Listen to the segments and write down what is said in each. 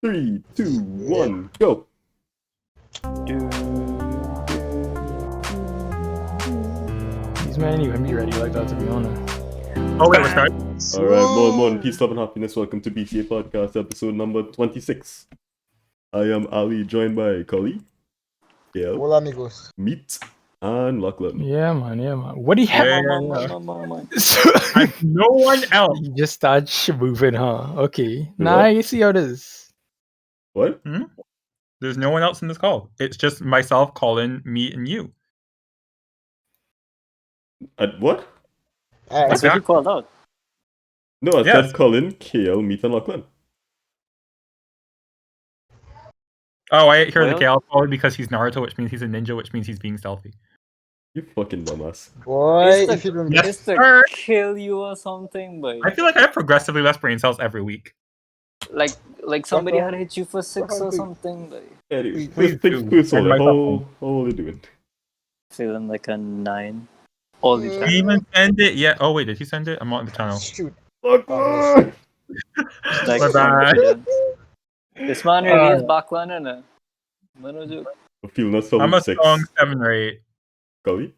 3, 2, 1, go. These man, you can be ready like that, to be honest. Oh wait, we're starting. Alright, more peace, love, and happiness. Welcome to BTA Podcast, episode number 26. I am Ali, joined by Collie, Gail, Hola, amigos. Meat, and Lachlan. Yeah, man. What do you have? No one else. You just start moving, huh? Okay. Now What? you see how it is. What? There's no one else in this call. It's just myself, Colin, me, and you. What? Alright, That's what you called out. No, I Yes. said Colin, Kale, Meat, and Lachlan. Oh, I hear the Well- Kale calling because he's Naruto, which means he's a ninja, which means he's being stealthy. You fucking dumbass. boy, It's the- if you don't Yes, Just to sir. kill you or something, but I feel like I have progressively less brain cells every week. like somebody had hit you for 6 or something, but Anyway, Please things do. first, Turn how myself are you doing? feeling like a 9 all the Did time. he even send it yet? Oh wait, did he send it? I'm on the channel. shoot. Lachlan! Like Bye-bye. confidence. This man really is backline, and no joke. I'm feeling a I'm solid a 6. strong 7 or 8. Collie?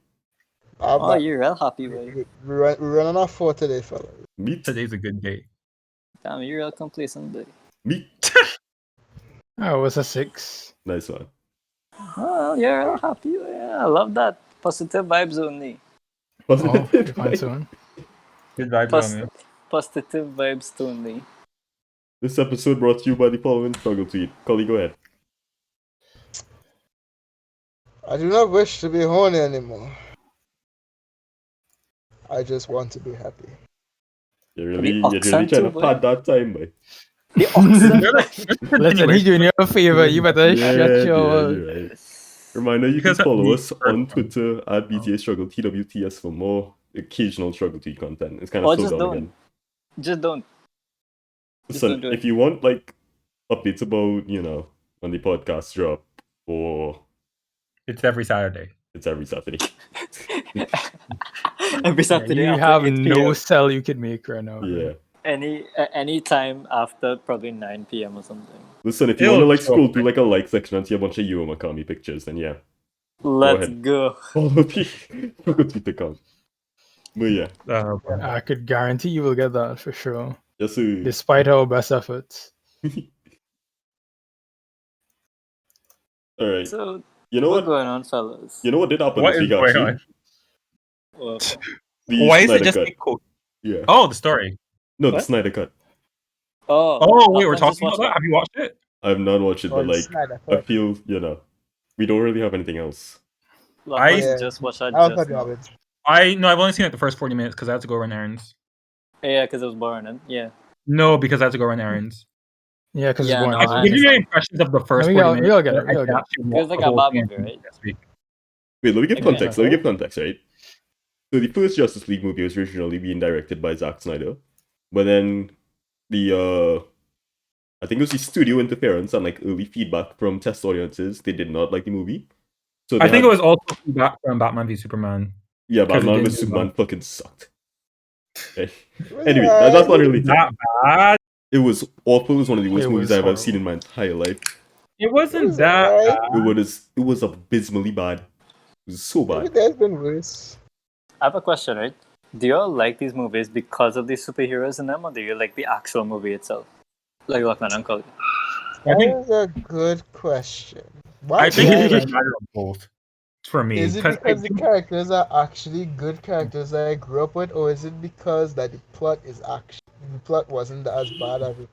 Oh, you're real happy, boy. We're running off 4 today, fella. Meat? Today's a good day. Damn, you're real complacent, boy. Meat? Oh, it was a 6. Nice one. Oh, you're real happy. Yeah, I love that. Positive vibes only. Oh, you find soon. Good vibes Pos- on me. Positive vibes only. This episode brought to you by the following struggle tweet. Collie, go ahead. I do not wish to be horny anymore. I just want to be happy. You're really accent trying to too, boy. pad that time, boy. The oxen. Listen, he's doing you a favor. You better shut your. you're right. Reminder, you can Because follow me us on first. Twitter at BTA Struggle TWTS for more occasional struggle tweet content. It's kind Or of just slowed down don't. again. Just don't. Just Listen, don't do it. if you want like updates about, when the podcast drop, or It's every Saturday. it's every Saturday. Every Saturday You after have 8 no p.m. cell you can make right now. Yeah. Any time after probably 9 p.m. or something. Listen, if you Ew, want to like so scroll through like a like section and see a bunch of Yu Makami pictures, then yeah. Let's ahead. go. Follow the struggle tweet account. But yeah. I could guarantee you will get that for sure, Yes, sir. despite our best efforts. Alright. So You know what's what? going on, fellas? You know what did happen What this is week going actually? on? Well, The Why is Snyder it just cut. a quote? Yeah. Oh, the story. No, the What? Snyder cut. Oh, wait, we're Lachlan just talking about watched that? Have you watched it? I have not watched it, Oh, but like it's Snyder I Cut. feel, we don't really have anything else. Lachlan Yeah. just watched that I'll just cut you now. off it. I've only seen it the first 40 minutes because I had to go run errands. Yeah, because it was boring. And yeah. No, because I had to go run errands. Yeah, because Yeah, it's no, boring. I Give me understand. your impressions of the first We 40 all- minutes. we all get it, I we all can get it. actually Feels watch like the a whole bad thing movie, right? next week. Wait, let me give Okay. context. Let me give context, right? So the first Justice League movie was originally being directed by Zack Snyder, but then the I think it was the studio interference and like early feedback from test audiences. They did not like the movie. So I think it was also feedback from Batman v Superman. yeah, 'cause it Batman didn't vs do Superman fucking sucked. Okay. It was Anyway, alright. that's not really Not bad. It was awful. It was one of the worst It movies was I've ever horrible. seen in my entire life. It wasn't It was that alright. bad. It was abysmally bad. It was so Maybe bad. there's been worse. I have a question, right? Do you all like these movies because of the superheroes in them, or do you like the actual movie itself? Like Lachlan and Collie. I That think is a good question. Why I think why- it's a matter of both for me. Is it Because because the characters are actually good characters that I grew up with, or is it because that the plot wasn't as bad as it?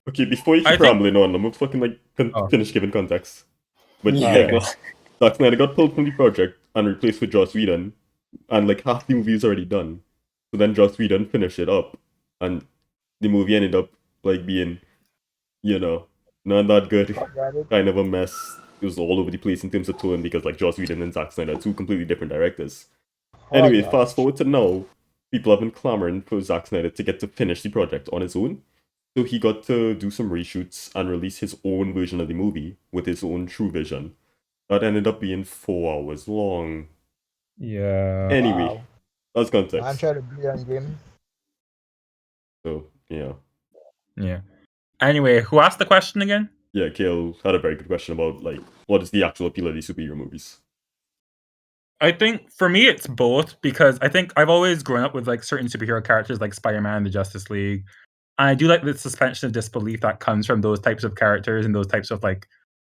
Okay, before you I keep think- rambling on, I'm gonna fucking like Oh. finish giving context. But Yeah, yeah, go. Zack Snyder got pulled from the project and replaced with Joss Whedon, and like half the movie is already done. So then Joss Whedon finished it up, and the movie ended up like being, not that good, kind of a mess. It was all over the place in terms of tone because like Joss Whedon and Zack Snyder are two completely different directors. Anyway, fast forward to now, people have been clamoring for Zack Snyder to get to finish the project on his own. So he got to do some reshoots and release his own version of the movie with his own true vision. That ended up being 4 hours long. yeah. Anyway, Wow. that's I'm context. trying to be on game. So, yeah. Yeah. Anyway, who asked the question again? Yeah, Kale had a very good question about like what is the actual appeal of these superhero movies. I think for me it's both, because I think I've always grown up with like certain superhero characters like Spider-Man, the Justice League. And I do like the suspension of disbelief that comes from those types of characters and those types of like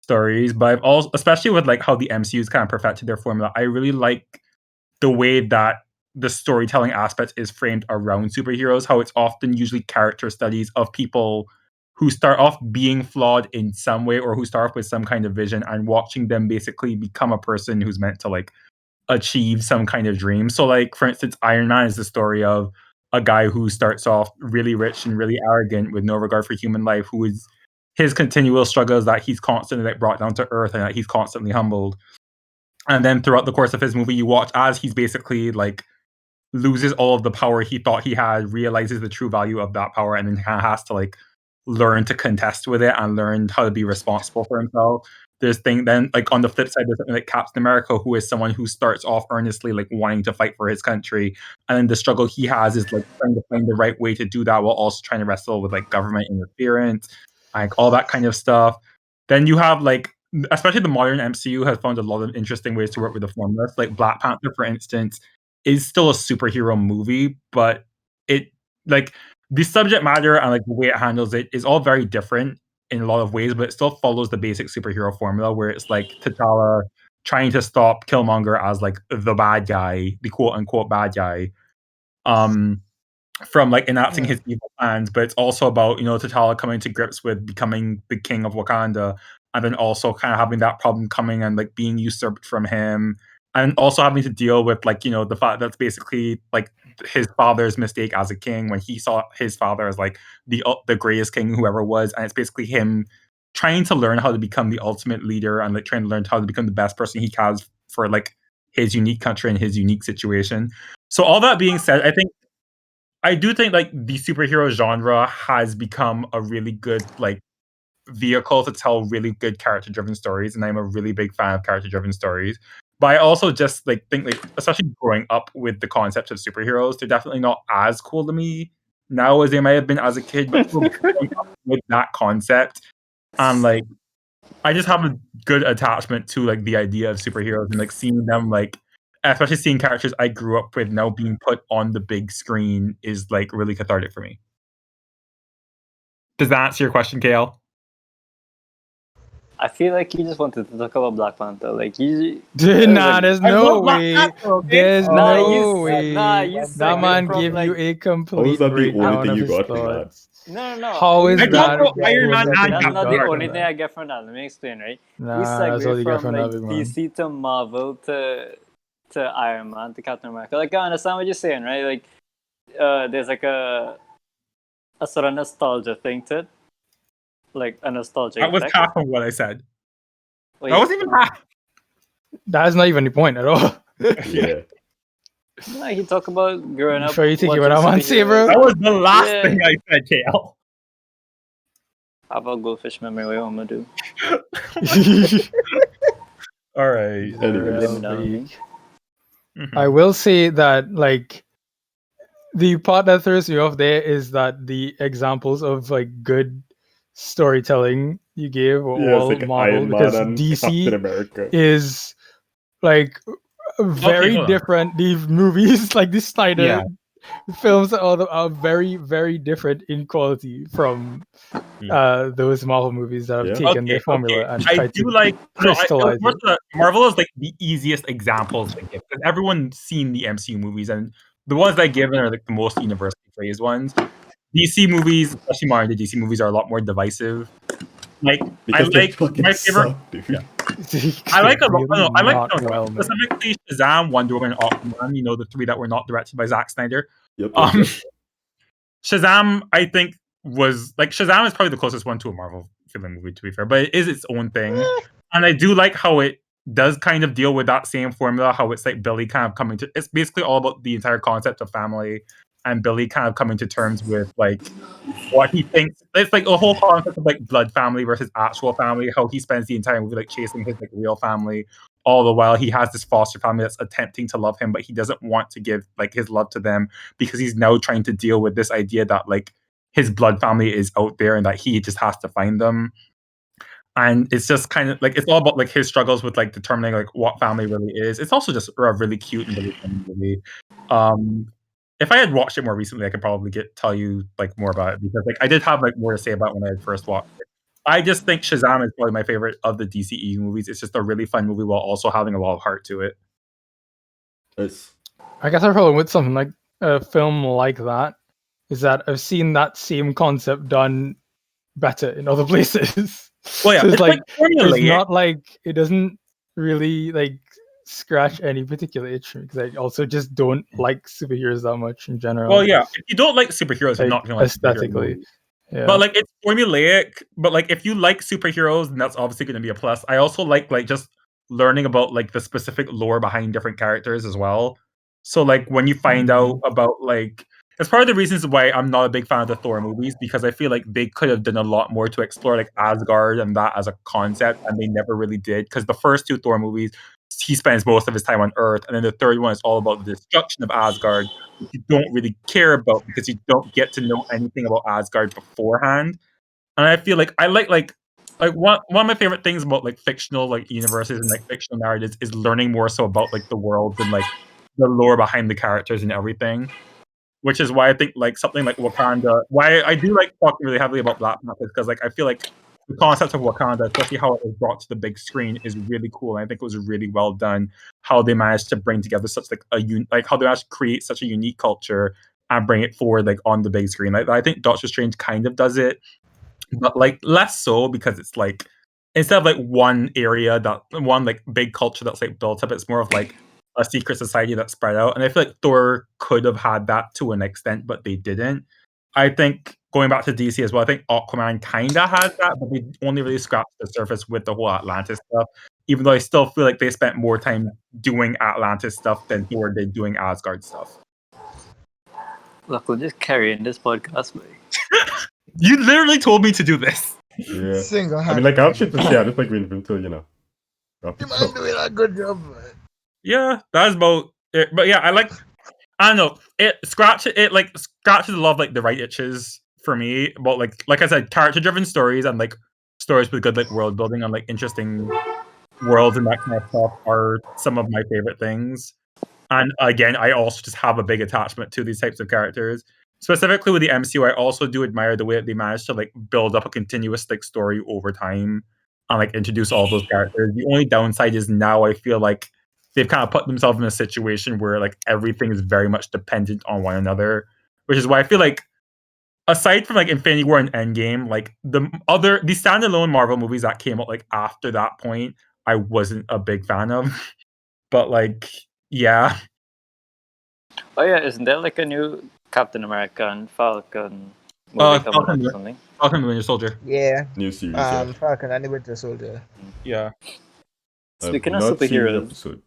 stories. But I've also, especially with like how the MCU's kind of perfected their formula, I really like the way that the storytelling aspect is framed around superheroes, how it's often usually character studies of people who start off being flawed in some way, or who start off with some kind of vision, and watching them basically become a person who's meant to like achieve some kind of dream. So, like, for instance, Iron Man is the story of a guy who starts off really rich and really arrogant with no regard for human life, who is his continual struggle is that he's constantly like brought down to earth and that he's constantly humbled. And then throughout the course of his movie, you watch as he's basically like loses all of the power he thought he had, realizes the true value of that power, and then kind of has to like learn to contest with it and learn how to be responsible for himself. There's thing then like on the flip side, there's something like Captain America, who is someone who starts off earnestly like wanting to fight for his country, and then the struggle he has is like trying to find the right way to do that while also trying to wrestle with like government interference, like all that kind of stuff. Then you have like, especially the modern MCU has found a lot of interesting ways to work with the formulas. Like Black Panther, for instance, is still a superhero movie, but it like the subject matter and like the way it handles it is all very different in a lot of ways, but it still follows the basic superhero formula where it's like T'Challa trying to stop Killmonger as like the bad guy, the quote unquote bad guy. Um from like enacting his evil plans, but it's also about, you know, T'Challa coming to grips with becoming the king of Wakanda, and then also kind of having that problem coming and like being usurped from him, and also having to deal with like, you know, the fact that's basically like his father's mistake as a king when he saw his father as like the greatest king who ever was, and it's basically him trying to learn how to become the ultimate leader and like trying to learn how to become the best person he can for like his unique country and his unique situation. So all that being said, I do think like the superhero genre has become a really good like vehicle to tell really good character-driven stories, and I'm a really big fan of character-driven stories. But I also just like think like, especially growing up with the concept of superheroes, they're definitely not as cool to me now as they might have been as a kid. But still growing up with that concept, and like I just have a good attachment to like the idea of superheroes and like seeing them like, especially seeing characters I grew up with now being put on the big screen is like really cathartic for me. Does that answer your question, KL? I feel like you just wanted to talk about Black Panther. Like you, Nah, like, there's I no love Black way. Panther, okay? There's Nah, no you, way. nah, you That segment man from give you like, a How is complete that the only breakdown thing of you his got from that? thoughts. no. How is I You, talked that about the Iron Man only and thing that's you Captain not got the from only America. thing that? I get from that. Let me explain, right? You Nah, that's all segue you got from from like that, big man. DC to Marvel to Iron Man to Captain America. Like I understand what you're saying, right? Like there's like a sort of nostalgia thing to it, like a nostalgia That was effect. half of what I said. Wait, That wasn't even half. That's not even the point at all. Yeah. like he talk about growing You up. sure you thinking what watching I want to say, bro? superheroes. That was the last Yeah. thing I said, KL. How about goldfish memory? What I'm gonna do? All right. Anyways. Blame it on me. I will say that like the part that throws me off there is that the examples of like good storytelling you gave were Yeah, it's all like Marvel, Iron Man because and Captain DC America. is like very hold on. different. These movies, like the Snyder Yeah. films, are very, very different in quality from those Marvel movies that have Yeah. taken their formula and I tried do to like crystallize more it. so that Marvel is like the easiest examples to give because everyone's seen the MCU movies, and the ones that I give are like the most universally praised ones. DC movies, especially modern day DC movies, are a lot more divisive. Like Because I they like fucking my favorite. suck, dude. Yeah. I like a lot. Really I like not well made. specifically Shazam, Wonder Woman, and Aquaman. You know, the three that were not directed by Zack Snyder. Yep. Shazam, I think, was like Shazam is probably the closest one to a Marvel villain movie, to be fair, but it is its own thing. And I do like how it does kind of deal with that same formula, how it's like Billy kind of coming to it's basically all about the entire concept of family and Billy kind of coming to terms with like what he thinks. It's like a whole concept of like blood family versus actual family, how he spends the entire movie like chasing his like real family. All the while he has this foster family that's attempting to love him, but he doesn't want to give like his love to them because he's now trying to deal with this idea that like his blood family is out there and that he just has to find them. And it's just kind of like it's all about like his struggles with like determining like what family really is. It's also just a really cute and really fun movie. If I had watched it more recently, I could probably tell you like more about it because like I did have like more to say about it when I had first watched it. I just think Shazam is probably my favorite of the DCEU movies. It's just a really fun movie while also having a lot of heart to it. I guess our problem with something like a film like that is that I've seen that same concept done better in other places. Well, yeah, so it's like formulaic. it's not like it doesn't really like scratch any particular itch because I also just don't like superheroes that much in general. Well, yeah, if you don't like superheroes, you're not gonna like aesthetically. Yeah. But like it's formulaic. But like if you like superheroes, then that's obviously going to be a plus. I also like just learning about like the specific lore behind different characters as well. So like when you find out about like it's part of the reasons why I'm not a big fan of the Thor movies because I feel like they could have done a lot more to explore like Asgard and that as a concept, and they never really did. Because the first two Thor movies, he spends most of his time on Earth, and then the third one is all about the destruction of Asgard, which you don't really care about because you don't get to know anything about Asgard beforehand. And I feel like I like one of my favorite things about like fictional like universes and like fictional narratives is learning more so about like the world and like the lore behind the characters and everything. Which is why I think like something like Wakanda, why I do like talking really heavily about Black Panther because like I feel like the concept of Wakanda, especially how it was brought to the big screen, is really cool. And I think it was really well done. How they managed to bring together such like how they managed to create such a unique culture and bring it forward like on the big screen. Like I think Doctor Strange kind of does it, but like less so because it's like instead of like one area that one like big culture that's like built up, it's more of like a secret society that's spread out. And I feel like Thor could have had that to an extent, but they didn't. I think going back to DC as well, I think Aquaman kind of has that, but they only really scratched the surface with the whole Atlantis stuff. Even though I still feel like they spent more time doing Atlantis stuff than Thor did doing Asgard stuff. Lachlan, just carrying this podcast, mate. You literally told me to do this. Yeah. Single-handed. I mean, like, I have shit to say. I just like waiting for him to, you know. You man doing a good job, man. Yeah, that's about it. But yeah, I don't know. It scratches a lot of like the right itches for me. But like I said, character driven stories and like stories with good like world building and like interesting worlds and that kind of stuff are some of my favorite things. And again, I also just have a big attachment to these types of characters. Specifically with the MCU, I also do admire the way that they managed to like build up a continuous like story over time and like introduce all those characters. The only downside is now I feel like they've kind of put themselves in a situation where like everything is very much dependent on one another, which is why I feel like aside from like Infinity War and Endgame, like the standalone Marvel movies that came out like after that point, I wasn't a big fan of. But like, yeah. Oh yeah, isn't there like a new Captain America and Falcon movie coming out or something? Falcon and the Winter Soldier. Yeah. New series, yeah. Falcon and the Winter Soldier. Yeah. Speaking of superheroes,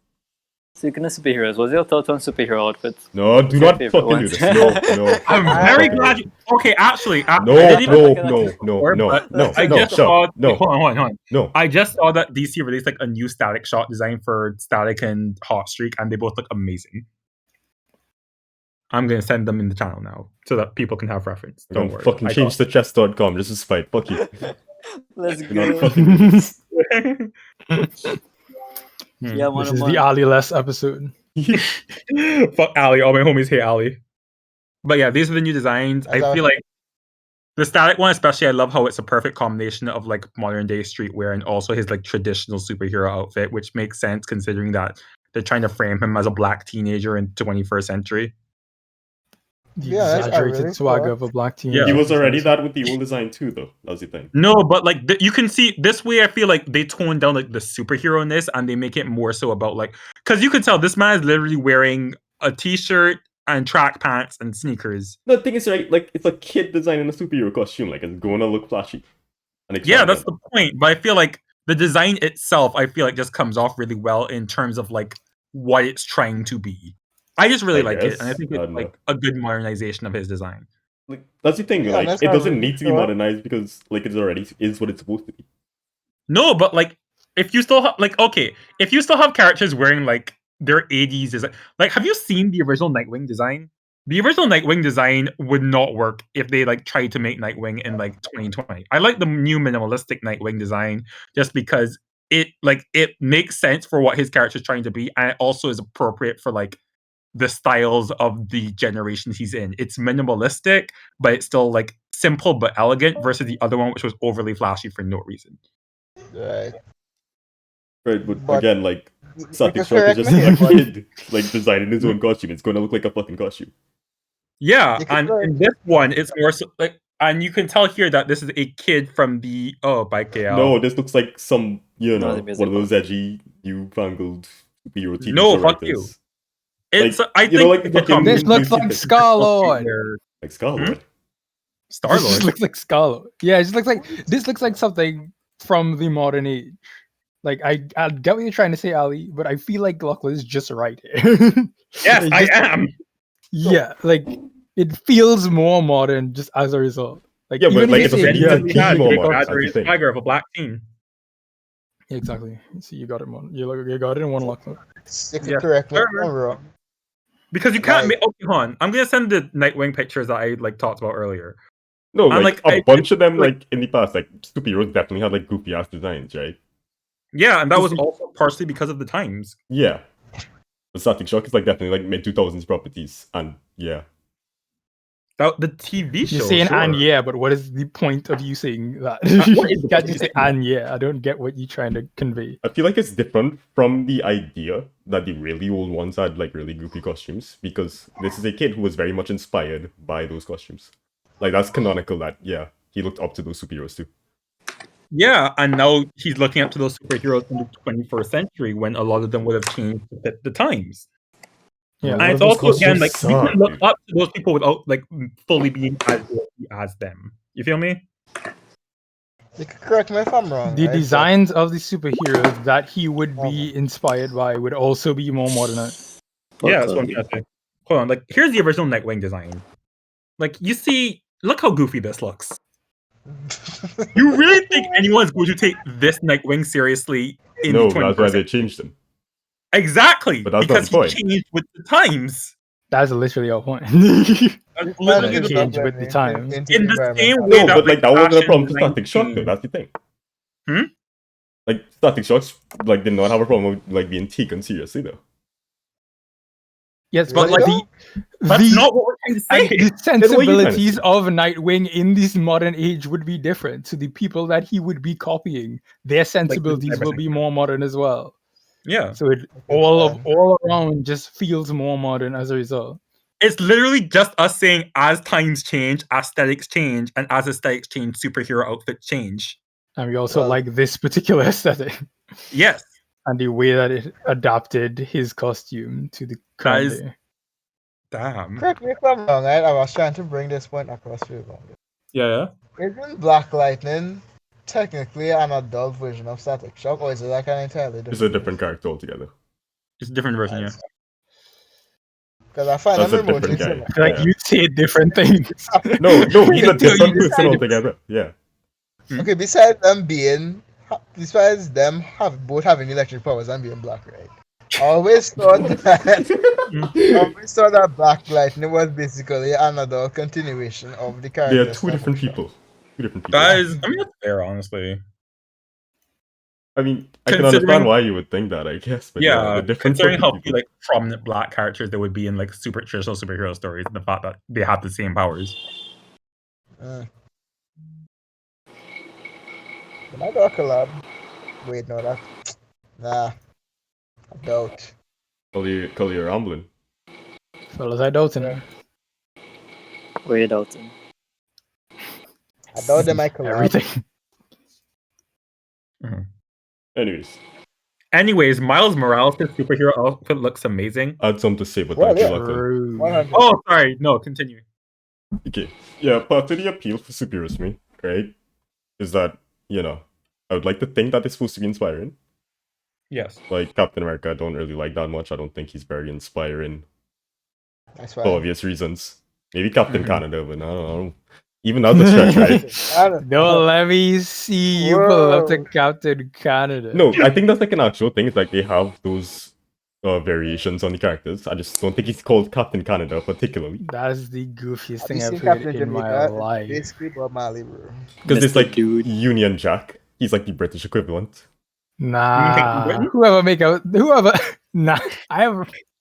what's your thoughts on superhero outfits? No, do not fucking do this. No. I'm very glad you... Okay, actually... No. Hold on. No. I just saw that DC released like a new static shot design for Static and Hot Streak, and they both look amazing. I'm going to send them in the channel now, so that people can have reference. Don't worry. Fucking change to chess.com just to spite. Fuck you. Let's go. Yeah, this is the Ali-less episode. Fuck Ali. All my homies hate Ali. But yeah, these are the new designs. I feel like the Static one, especially, I love how it's a perfect combination of like modern day streetwear and also his like traditional superhero outfit, which makes sense considering that they're trying to frame him as a black teenager in 21st century. The exaggerated swagger of a black teenager. Yeah, he was already that with the old design too, though. That's the thing. No, but like you can see this way. I feel like they tone down like the superhero-ness and they make it more so about like because you can tell this man is literally wearing a t-shirt and track pants and sneakers. The thing is, right, like it's a kid designing a superhero costume. Like it's going to look flashy. Yeah, that's the point. But I feel like the design itself, I feel like just comes off really well in terms of like what it's trying to be. I just really like it, and I think it's like a good modernization of his design. Like that's the thing, yeah, like it doesn't need to be modernized because like it's already is what it's supposed to be. No, but like if you still have if you still have characters wearing like their 80s design, like have you seen the original Nightwing design? The original Nightwing design would not work if they like tried to make Nightwing in like 2020. I like the new minimalistic Nightwing design just because it makes sense for what his character is trying to be, and it also is appropriate for like the styles of the generations he's in. It's minimalistic, but it's still like simple but elegant versus the other one, which was overly flashy for no reason. Right. Right, but But- again, like Static could Shock is correct just me a here, but- kid like designing his own costume. It's gonna look like a fucking costume. Yeah, You can and learn- in this one, it's more so, like, and you can tell here that this is a kid from the by KL. No, this looks like some No, know the music one of those edgy newfangled superhero TV No, show fuck writers. It's like, I you think know, like the it becomes- fucking- This looks like Music- Star-Lord. Like Star-Lord. Star This just Lord. looks like Scar-Lord. Yeah, it just looks like this looks like something from the modern age. Like I get what you're trying to say, Ali, but I feel like Lachlan is just right here. Yes, It I just- am. Yeah, like it feels more modern just as a result. Like Yeah, but, even like, if it you say doesn't yeah, need to be people more take modern. off- That's the Exaggerated thing. swagger of a black teen. Yeah, exactly. See, you got it one. You got it in one Lachlan. You can Yeah. correct me if Sure. I'm wrong. Because you can't Like- make. Okay, hon. I'm gonna send the Nightwing pictures that I like talked about earlier. No, I'm like, like, a I- bunch of them, like- like in the past, like superheroes definitely had like goofy ass designs, right? Yeah, and that was Just- also partially because of the times. Yeah. But Static Shock is like definitely like mid 2000s properties, and yeah. That the TV show. You're saying sure. and yeah, but what is the point of you saying that? what is You the can't point just of say you saying and yeah. I don't get what you're trying to convey. I feel like it's different from the idea that the really old ones had like really goofy costumes, because this is a kid who was very much inspired by those costumes. Like that's canonical that yeah, he looked up to those superheroes too. Yeah, and now he's looking up to those superheroes in the 21st century when a lot of them would have changed to fit the times. Yeah, A lot And of it's those also again costumes like you suck, can look dude. up to those people without like fully being as goofy as them. You feel me? You can correct me if I'm wrong. the right? But- designs of the superheroes that he would be inspired by would also be more modernized. Yeah, that's what I'm trying to say. Hold on, like here's the original Nightwing design. Like you see, look how goofy this looks. You really think anyone's going to take this Nightwing seriously in No, the 21st that's why they century? changed them. Exactly, But that's not because the point. he changed with the times. That's literally our point. That's Man, literally you the change development with the times. into In the environment. same way No, that, but like that wasn't a fashion problem for design Static Shock though, changed. that's the thing. Hmm? Like Static Shocks like did not have a problem with like being taken seriously though. Yes, But but like like, That's the not what we're trying to and say. the trying to sensibilities say? of Nightwing in this modern age would be different. To the people that he would be copying, their sensibilities will be more modern as well. Yeah, So it all around just feels more modern as a result. it's literally just us saying as times change, aesthetics change, and as aesthetics change, superhero outfits change. And we also Well- like this particular aesthetic Yes, and the way that it adapted his costume to the current is- day. damn. Correct me if I'm wrong, right? I was trying to bring this point across to you. Yeah. Isn't Black Lightning technically an adult version of Static Shock, or is it like an entirely different? It's a different character altogether. It's a different version, yeah. Because I find That's them a different remotely guy. similar. I feel like Yeah. you say different things. No, he's a Until you different person decide- altogether. Yeah. Okay, besides them both having electric powers and being black, right? I always thought that Black Lightning was basically another continuation of the character. They are two different people. Two different people. That is, I mean, that's fair, honestly. I mean, I can Considering- understand why you would think that, I guess. But yeah, Yeah, the different considering how fucking few like prominent black characters there would be in like super traditional superhero stories, and the fact that they have the same powers. Can I do a collab? Wait, no, that. Nah. I doubt. Collie rambling. Fellas, I doubt it. Weird Dalton. I doubt they might collab. Everything. Anyways, Anyways, Miles Morales' superhero outfit looks amazing. I had something to say about Well, that. yeah. Lachlan. True. 100. Oh, sorry, no, continue. Okay. Yeah, part of the appeal for superheroes, me, right, is that, you know, I would like to think that it's supposed to be inspiring. Yes. Like, Captain America, I don't really like that much. I don't think he's very inspiring That's for fine. obvious reasons. Maybe Captain Mhm. Canada, but I don't know. Even that's a stretch, right? I don't- No, let me see you pull up to Whoa. Captain Canada. No, I think that's like an actual thing. It's like they have those variations on the characters. I just don't think he's called Captain Canada particularly. That's the goofiest Have thing you I've seen heard Captain in my Jamaica? life. Basically Bob Marley, bro. Because it's Mr. like Dude. Union Jack. He's like the British equivalent. Nah, Britain? whoever. Nah,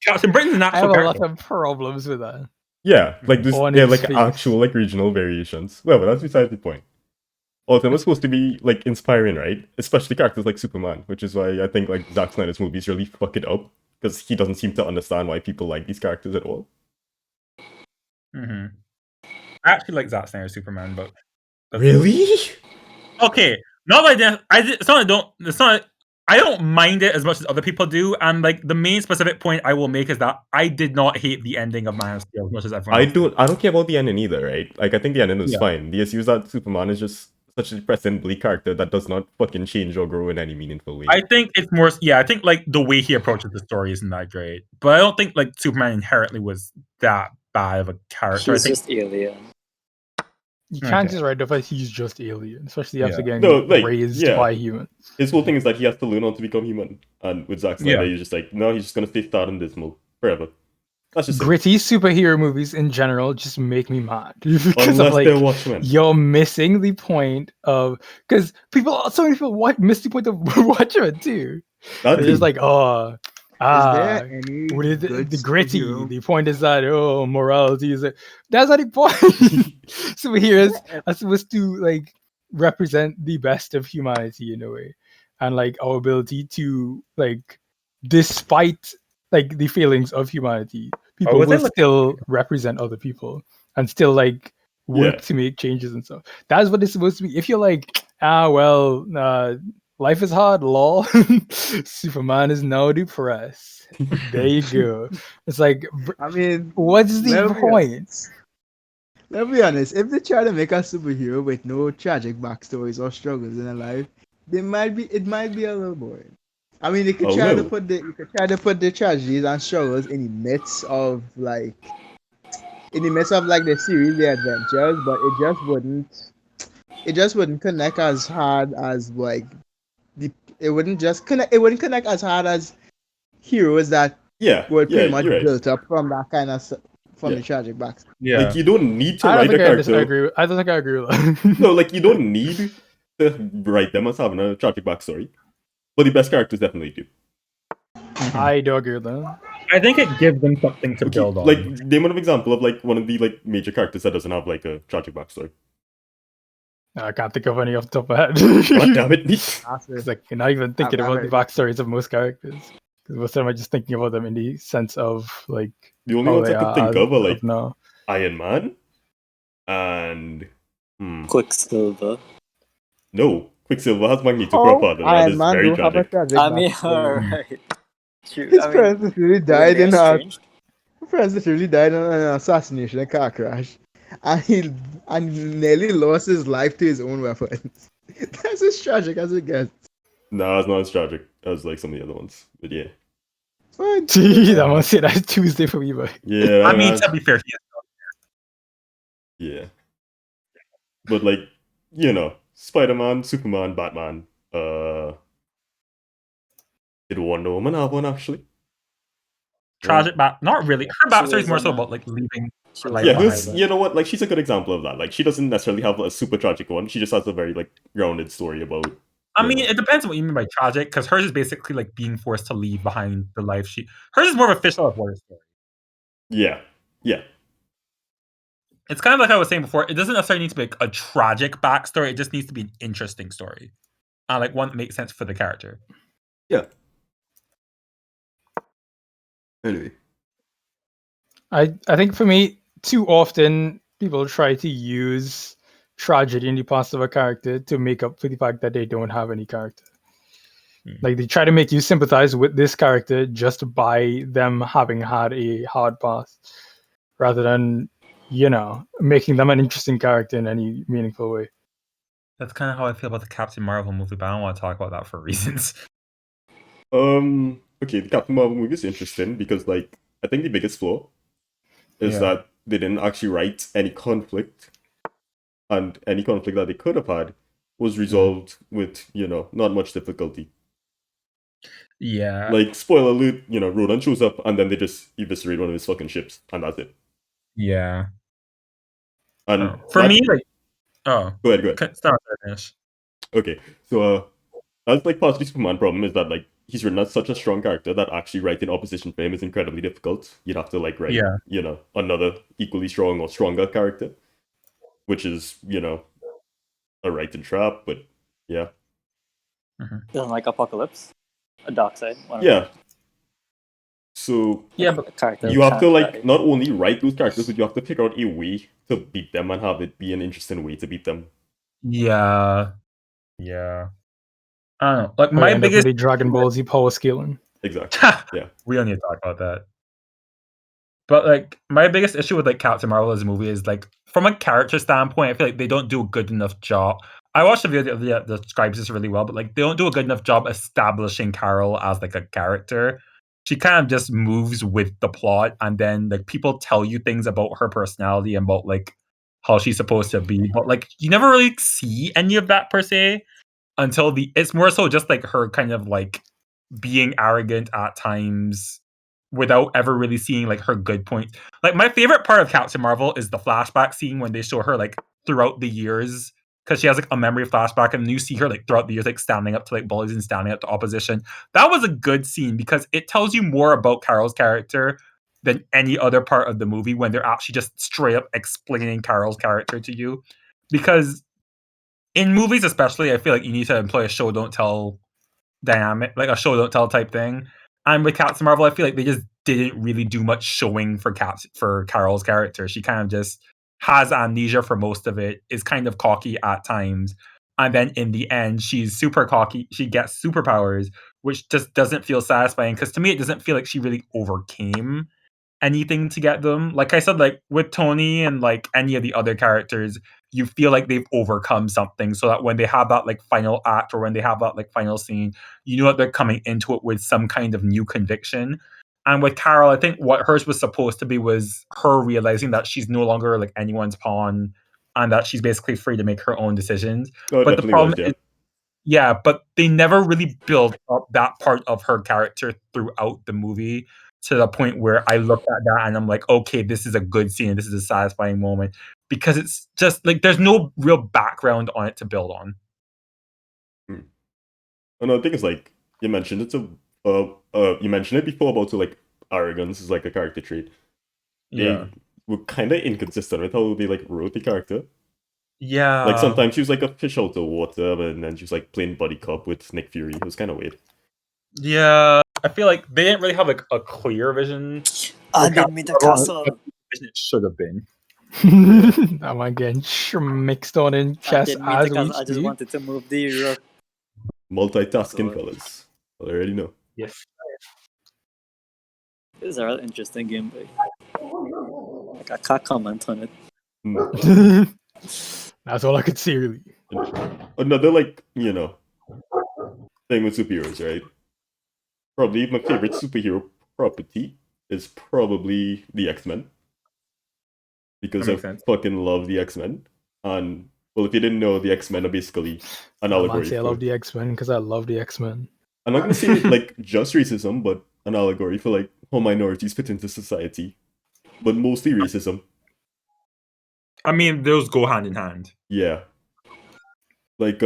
Captain Britain's an I have actual a lot character. of problems with that. Yeah, like On they're his like face. actual like regional variations. Well, but that's besides the point. All of them are supposed to be like inspiring, right? Especially characters like Superman, which is why I think like Zack Snyder's movies really fuck it up because he doesn't seem to understand why people like these characters at all. I actually like Zack Snyder's Superman, but Really? okay. Not like that. It's not. I don't. It's not. I don't mind it as much as other people do. And like the main specific point I will make is that I did not hate the ending of Man of Steel as much as everyone. else did. I don't care about the ending either, right? Like I think the ending is Yeah. fine. The issue is that Superman is just such a depressing bleak character that does not fucking change or grow in any meaningful way. I think it's more. Yeah, I think like the way he approaches the story isn't that great. But I don't think like Superman inherently was that bad of a character. He's I think just alien. You can't Okay. just write off as he's just alien, especially after Yeah. getting No, like, raised yeah. by humans. His whole thing is that he has to learn how to become human. And with Zack Snyder, Yeah. he's just like, no, he's just gonna stay sad and dismal forever. That's just it. Gritty superhero movies in general just make me mad because Unless of they're like Watchmen. you're missing the point of because so many people miss the point of Watchmen too. That They're just too. like Is there any what is good the gritty? superhero- The point is that morality is that's not the point. Superheroes are supposed to like represent the best of humanity in a way, and like our ability to like, despite like the failings of humanity, people was will it, like- still represent other people and still like work Yeah. to make changes and stuff. That's what it's supposed to be. If you're like, life is hard, lol. Superman is now depressed. There you go. It's like, I mean, what's the let me- point? Let's be honest, if they try to make a superhero with no tragic backstories or struggles in their life, it might be a little boring. I mean, you could A try to little. put the tragedies and struggles in the midst of like the series, the adventures, but it just wouldn't connect as hard as like it wouldn't connect as hard as heroes that Yeah. were pretty Yeah, much you're right. built up from that kind of from Yeah. the tragic backstory. Yeah. Like you don't need to I write don't a think I character. agree. I don't think I agree with that. No, like you don't need to write them as having a tragic backstory. But the best characters definitely do. I do agree with that. I think it gives them something to Okay, build on. like name an example of like one of the like major characters that doesn't have like a tragic backstory. I can't think of any off the top of my head. God damn it, Pete. It's like you're not even thinking about the backstories of most characters. Because most of them are just thinking about them in the sense of like The only how ones they I could are think as of are like now. Iron Man and Quicksilver. no, Quicksilver has Magneto Oh, for a father. That Iron is Man very do have a tragic. tragic I mean, backstory. alright. True. His I mean, parents literally died in they're a strange. assassination, a car crash, and he nearly lost his life to his own weapons. That's as tragic as it gets. No, it's not as tragic as like some of the other ones. But yeah. But Gee, I must say that's Tuesday for me, but Yeah, I mean, that's- to be fair, yeah. But like, you know, Spider-Man, Superman, Batman, did Wonder Woman have one actually? tragic back. Not really. Her She backstory is was more a so man. about like leaving. She Like, was Yeah, a behind who's it. you know what? Like she's a good example of that. Like she doesn't necessarily have a super tragic one. She just has a very like grounded story about. I you mean, know. it depends on what you mean by tragic, because hers is basically like being forced to leave behind the life she. Hers is more of a fish out of water story. Yeah, yeah, It's kind of like I was saying before. It doesn't necessarily need to be like a tragic backstory. It just needs to be an interesting story, and like one that makes sense for the character. yeah. Anyway, I think for me, too often people try to use tragedy in the past of a character to make up for the fact that they don't have any character. Like they try to make you sympathize with this character just by them having had a hard past, rather than making them an interesting character in any meaningful way. That's kind of how I feel about the Captain Marvel movie, but I don't want to talk about that for reasons. okay, the Captain Marvel movie is interesting because like I think the biggest flaw is Yeah. that they didn't actually write any conflict, and any conflict that they could have had was resolved with not much difficulty. Yeah. Like, spoiler alert, Rodan shows up and then they just eviscerate one of his fucking ships, and that's it. Yeah. And For that- me, like, oh, go ahead. Start finish. Okay, so that's like partially Superman's problem is that like he's written as such a strong character that actually writing opposition for him is incredibly difficult. You'd have to like write, Yeah. Another equally strong or stronger character, which is, a writing trap, but yeah. Doesn't like Apocalypse, a dark side. Yeah. So Yeah, but A character you have to can't like die. not only write those characters, but you have to figure out a way to beat them and have it be an interesting way to beat them. yeah. Yeah. I don't know. Like My my end up biggest with the Dragon Ball Z power scaling. Exactly. Yeah. We don't need to talk about that. But like my biggest issue with like Captain Marvel as a movie is like from a character standpoint, I feel like they don't do a good enough job. I watched a video that describes this really well, but like they don't do a good enough job establishing Carol as like a character. She kind of just moves with the plot, and then like people tell you things about her personality and about like how she's supposed to be, but like you never really see any of that per se until it's more so just like her kind of like being arrogant at times without ever really seeing like her good points. Like my favorite part of Captain Marvel is the flashback scene when they show her like throughout the years, because she has like a memory flashback and you see her like throughout the years like standing up to like bullies and standing up to opposition. That was a good scene because it tells you more about Carol's character than any other part of the movie when they're actually just straight up explaining Carol's character to you. Because in movies especially, I feel like you need to employ a show don't tell dynamic, like a show don't tell type thing. And with Captain Marvel, I feel like they just didn't really do much showing for Carol's character. She kind of just has amnesia for most of it, is kind of cocky at times, and then in the end, she's super cocky. She gets superpowers, which just doesn't feel satisfying because to me, it doesn't feel like she really overcame anything to get them. Like I said, like with Tony and like any of the other characters, you feel like they've overcome something so that when they have that like final act or when they have that like final scene, you know that they're coming into it with some kind of new conviction. And with Carol, I think what hers was supposed to be was her realizing that she's no longer like anyone's pawn and that she's basically free to make her own decisions. No, it But the definitely problem was, yeah. is, yeah, but they never really built up that part of her character throughout the movie to the point where I look at that and I'm like, okay, this is a good scene. This is a satisfying moment because it's just like there's no real background on it to build on. Another thing is like you mentioned you mentioned it before about like arrogance is like a character trait. Yeah. They were kind of inconsistent with how they like wrote the character. Yeah. Like sometimes she was like a fish out of water, and then she was like playing buddy cop with Nick Fury. It was kind of weird. Yeah. I feel like they didn't really have like a clear vision. I didn't mean the castle. It should have been. I'm again mixed on in chess didn't mean as the we castle. I just speak. wanted to move the rook. Multitasking, God. fellas. I already know. Yes. This is a real interesting game, boy. Like I can't comment on it. That's all I could see, really. Another like thing with superheroes, right? Probably my favorite superhero property is probably the X-Men. Because I fucking love the X-Men. And well, if you didn't know, the X-Men are basically an allegory. I love the X-Men because I love the X-Men. I'm not gonna say like just racism, but an allegory for like how minorities fit into society. But mostly racism. I mean, those go hand in hand. Yeah. Like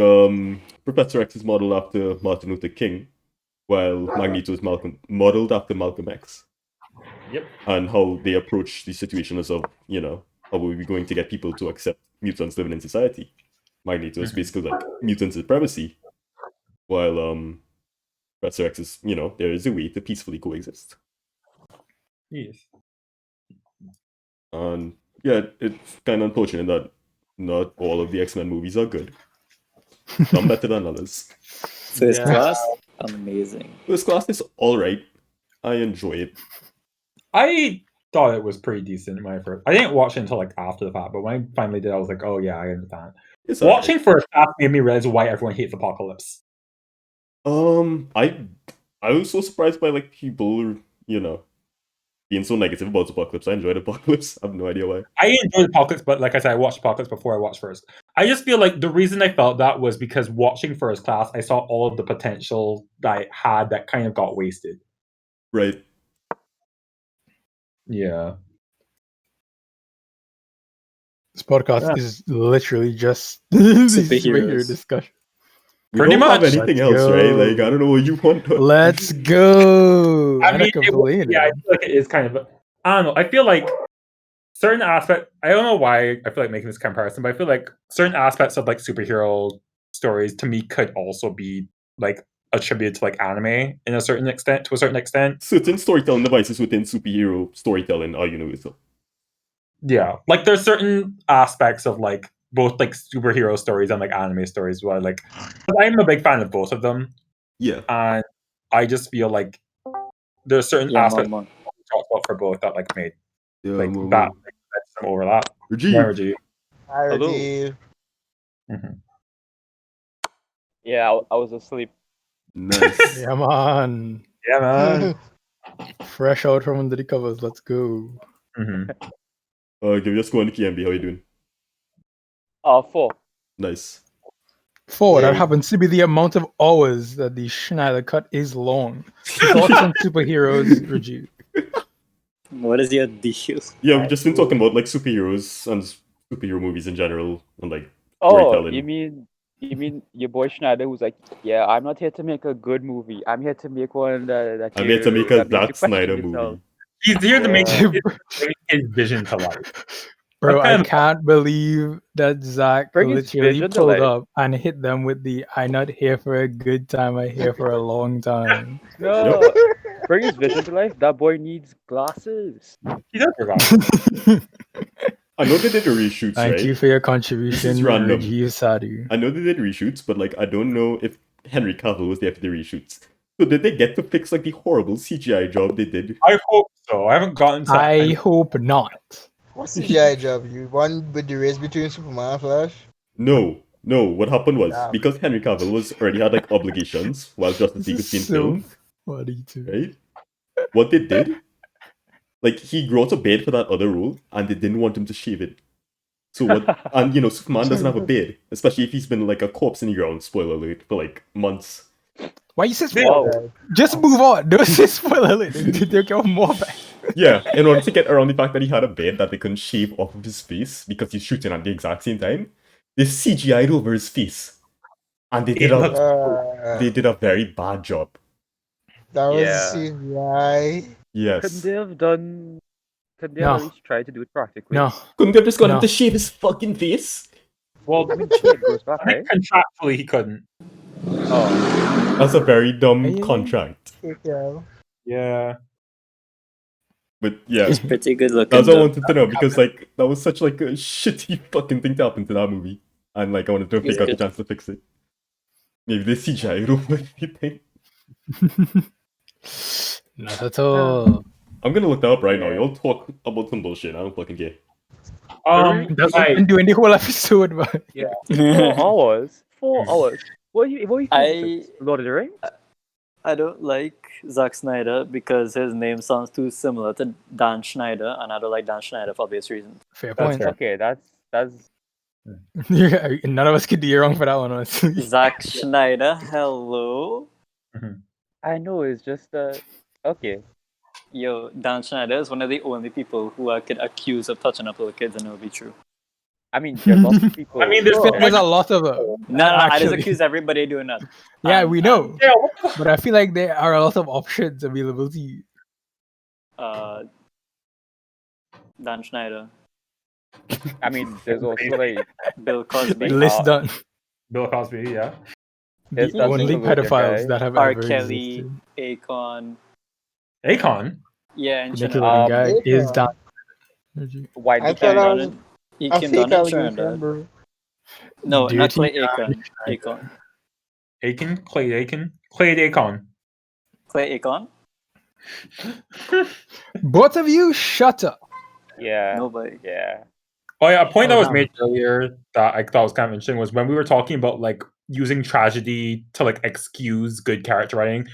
Professor X is modeled after Martin Luther King, while Magneto is modeled after Malcolm X. Yep. And how they approach the situation as of, how are we going to get people to accept mutants living in society? Magneto is basically like mutant supremacy, while Professor X is, there is a way to peacefully coexist. Yes. And yeah, it's kind of unfortunate that not all of the X-Men movies are good. Some better than others. First Class, amazing. First Class is alright. I enjoy it. I thought it was pretty decent when I first. I didn't watch it until like after the fact, but when I finally did, I was like, oh yeah, I understand. It's Watching alright. First Class made me realize why everyone hates Apocalypse. I was so surprised by like people, being so negative about Apocalypse. I enjoyed Apocalypse. I have no idea why. I enjoyed Apocalypse, but like I said, I watched Apocalypse before I watched First. I just feel like the reason I felt that was because watching First Class, I saw all of the potential that it had that kind of got wasted. Right. Yeah. This podcast is literally just these superhero Superheroes. discussion. We Pretty don't have much. anything Let's else, right? go. Like, I don't know what you want. Let's go. I mean, I feel like it is kind of. I don't know. I feel like certain aspects. I don't know why I feel like making this comparison, but I feel like certain aspects of like superhero stories to me could also be like attributed to like anime in a certain extent. To a certain extent, Certain storytelling devices within superhero storytelling are universal. yeah. Like there's certain aspects of like both like superhero stories and like anime stories where like 'cause I'm a big fan of both of them, Yeah. and I just feel like there's certain Yeah, aspects mama. we talked about for both that like made Yeah, like Momo. that like, that's some overlap. Rajiv. Yeah, Rajiv. Hi, Hello. Rajiv. Mhm. Yeah, I was asleep. Nice. Yeah, man. Yeah, man. Fresh out from under the covers. Let's go. Mhm. Give your score on the KMB. How you doing? 4. Nice. 4. That Hey. happens to be the amount of hours that the Schneider cut is long. Thoughts on superheroes, Rajiv? What is your deal? Yeah, we've just been talking about like superheroes and superhero movies in general, and like Oh, storytelling. you mean your boy Schneider was like, yeah, I'm not here to make a good movie. I'm here to make one that I'm here to make a that makes you Zack question Snyder yourself." movie. He's here to make Yeah. bring his vision to life. Bro, What I kind of- can't believe that Zach Bring his literally vision to pulled life. up and hit them with the "I'm not here for a good time, I'm here for a long time." No, bring his vision to life. That boy needs glasses. He does forgot. I know they did the reshoots, Thank right? you for your contribution, random. Rajiv Sadhu. I know they did reshoots, but like I don't know if Henry Cavill was there for the reshoots. So did they get to fix like the horrible CGI job they did? I hope so. I haven't gotten to. I hope not. What's the CGI job? You one with the race between Superman and Flash? No. What happened was Damn. because Henry Cavill was already had like obligations while Justice League was being filmed, funny too. right? What they did, like he grew out a beard for that other role, and they didn't want him to shave it. So what? And you know, Superman doesn't have a beard, especially if he's been like a corpse in the ground. Spoiler alert, for like months. Why you say Wow. spoiler? Just move on. Don't say spoiler alert. They'll get more back. Yeah, in order to get around the fact that he had a beard that they couldn't shave off of his face because he's shooting at the exact same time, they CGI'd over his face, and they did a very bad job. That was Yeah. CGI. Couldn't Yes. they have done? Couldn't they No. at least try to do it practically? No. Couldn't they have just got him No. to shave his fucking face? Well, I mean, shit goes back, I right? think contractually he couldn't. Oh, That's a very dumb Yeah. contract. Yeah. Yeah. But yeah, He's pretty good looking. that's what I though. wanted to know because like that was such like a shitty fucking thing to happen to that movie, and like I wanted to know if they He's got the good. chance to fix it. Maybe they CGI'd over everything. Not at all. I'm gonna look that up right now. Yeah. Y'all talk about some bullshit. I don't fucking care. That's what right. I've been doing the whole episode, but 4 hours. 4 hours. What are you I- Lord of the Rings? I don't like Zack Snyder because his name sounds too similar to Dan Schneider, and I don't like Dan Schneider for obvious reasons. fair That's point. fair. Okay, that's Yeah, none of us could do you wrong for that one, honestly. Zack Schneider, hello. I know. It's just okay. Yo, Dan Schneider is one of the only people who I could accuse of touching up little kids and it would be true. I mean, there are lots of people. I mean, there's been There's a lot of them. No, I just Actually. accuse everybody doing that. Yeah, And- we know. Yeah, what the But I feel like there are a lot of options available to you. Dan Schneider, I mean, there's also like Bill Cosby, List done. Bill Cosby, yeah. There's The that only single looking pedophiles guy. that have R. ever Kelly, existed. Akon. Akon. Yeah, and Nickelodeon guy Akon. is Dan. White I Nicki thought I Minaj. was he a came fake down and turned allegation, bro. No, not Dirty Clay Akon. Akon. Akon? Clay Akon? Clay Akon. Clay Akon? Both of you, shut up. Yeah. Nobody. Yeah. Oh yeah, a point that was damn. made earlier that I thought was kind of interesting was when we were talking about like using tragedy to like excuse good character writing.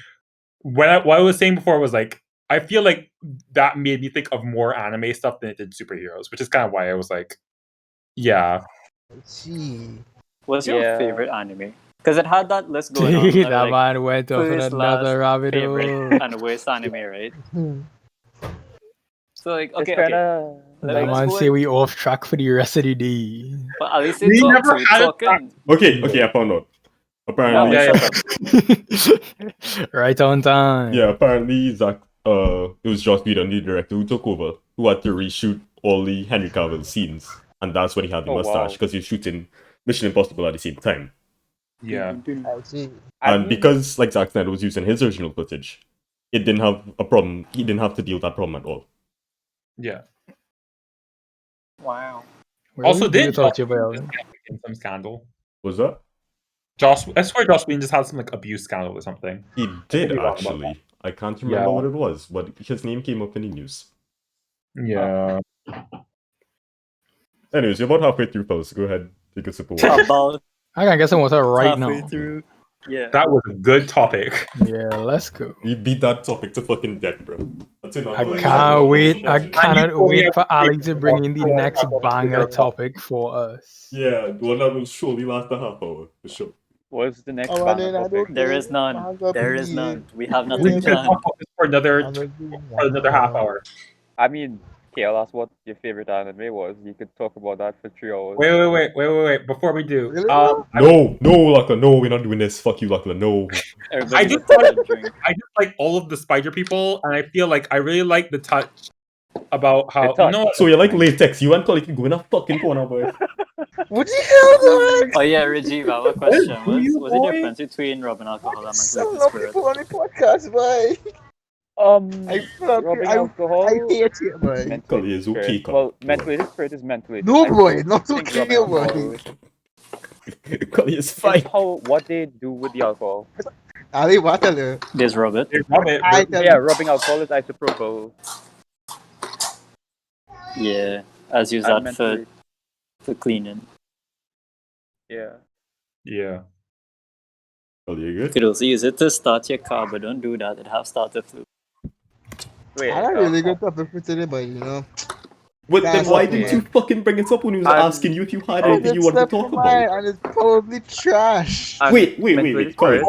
What I was saying before was like I feel like that made me think of more anime stuff than it did superheroes, which is kind of why I was like, yeah. Let's see. What's your Yeah. favorite anime? Because it had that list going on. Dude, of, that like, man went off in first, another last, rabbit favorite, hole. and worst anime, right? Hmm. So like, It's okay. kind of Let- That let's man go say in- we off track for the rest of the day. But at least We they talk, never so we're had a talking. Okay, I found out. Apparently, No, yeah, shut up. Right on time. yeah, apparently Zach, it was Joss Whedon, the director, who took over, who had to reshoot all the Henry Cavill scenes, and that's when he had the Oh, mustache wow. because he was shooting Mission Impossible at the same time. Yeah. I see. And because like Zack Snyder was using his original footage, it didn't have a problem. He didn't have to deal with that problem at all. Yeah. Wow. Where Also, we do did talk Joss to you about Whedon just get in some scandal? Was that? I swear Joss Whedon just had some like abuse scandal or something. He could did be wrong about actually. I can't remember Yeah. what it was, but his name came up in the news. Yeah. Anyways, you're about halfway through, fellas. Go ahead, take a sip of water. About I can get some water right halfway now. through. Yeah. That was a good topic. Yeah, let's go. We beat that topic to fucking death, bro. That's enough. I can't wait. I cannot wait for Ali to bring in the next banger topic for us. Yeah, the one that will surely last a half hour for sure. What's the next Oh, banger then I topic? don't There care. is none. Manga There is please. none. We have We nothing could planned. talk about this for another half hour. I mean, Kale asked what your favorite anime was. You could talk about that for 3 hours. Wait. Before we do, Really? No, Lachlan, no, we're not doing this. Fuck you, Lachlan, no. Everybody I just gets a drink. I just like all of the spider people, and I feel like I really like the touch about how The touch. you know. So you like latex? You and Collie can go in a fucking corner, boy. What the hell, man? Oh yeah, Rajiv, I have a question. do you, What's the boy? difference between rubbing alcohol and Some mental of spirit? people on the podcast, boy. Rubbing alcohol. I hate it, boy. Mentholated Collie is okay, spirit. Collie. Well, mentholated spirit is mentholated. No, I boy, not think okay, rubbing boy. alcohol Collie is is fine. how what they do with the alcohol. Ali, what tell you? There's Robert. They rub it, I but- tell Yeah, you. rubbing alcohol is isopropyl. Yeah, as use and that for mentholated. cleaning. Yeah. yeah. Collie, you You good? could also use it to start your car, but don't do that. It have starter fluid. Wait. I don't really good topic for today, but you know. Well, then That's why okay. didn't you fucking bring it up when he was And- asking you if you had Oh, anything you wanted to talk about? And it's probably trash. And Wait, mentholated Colin.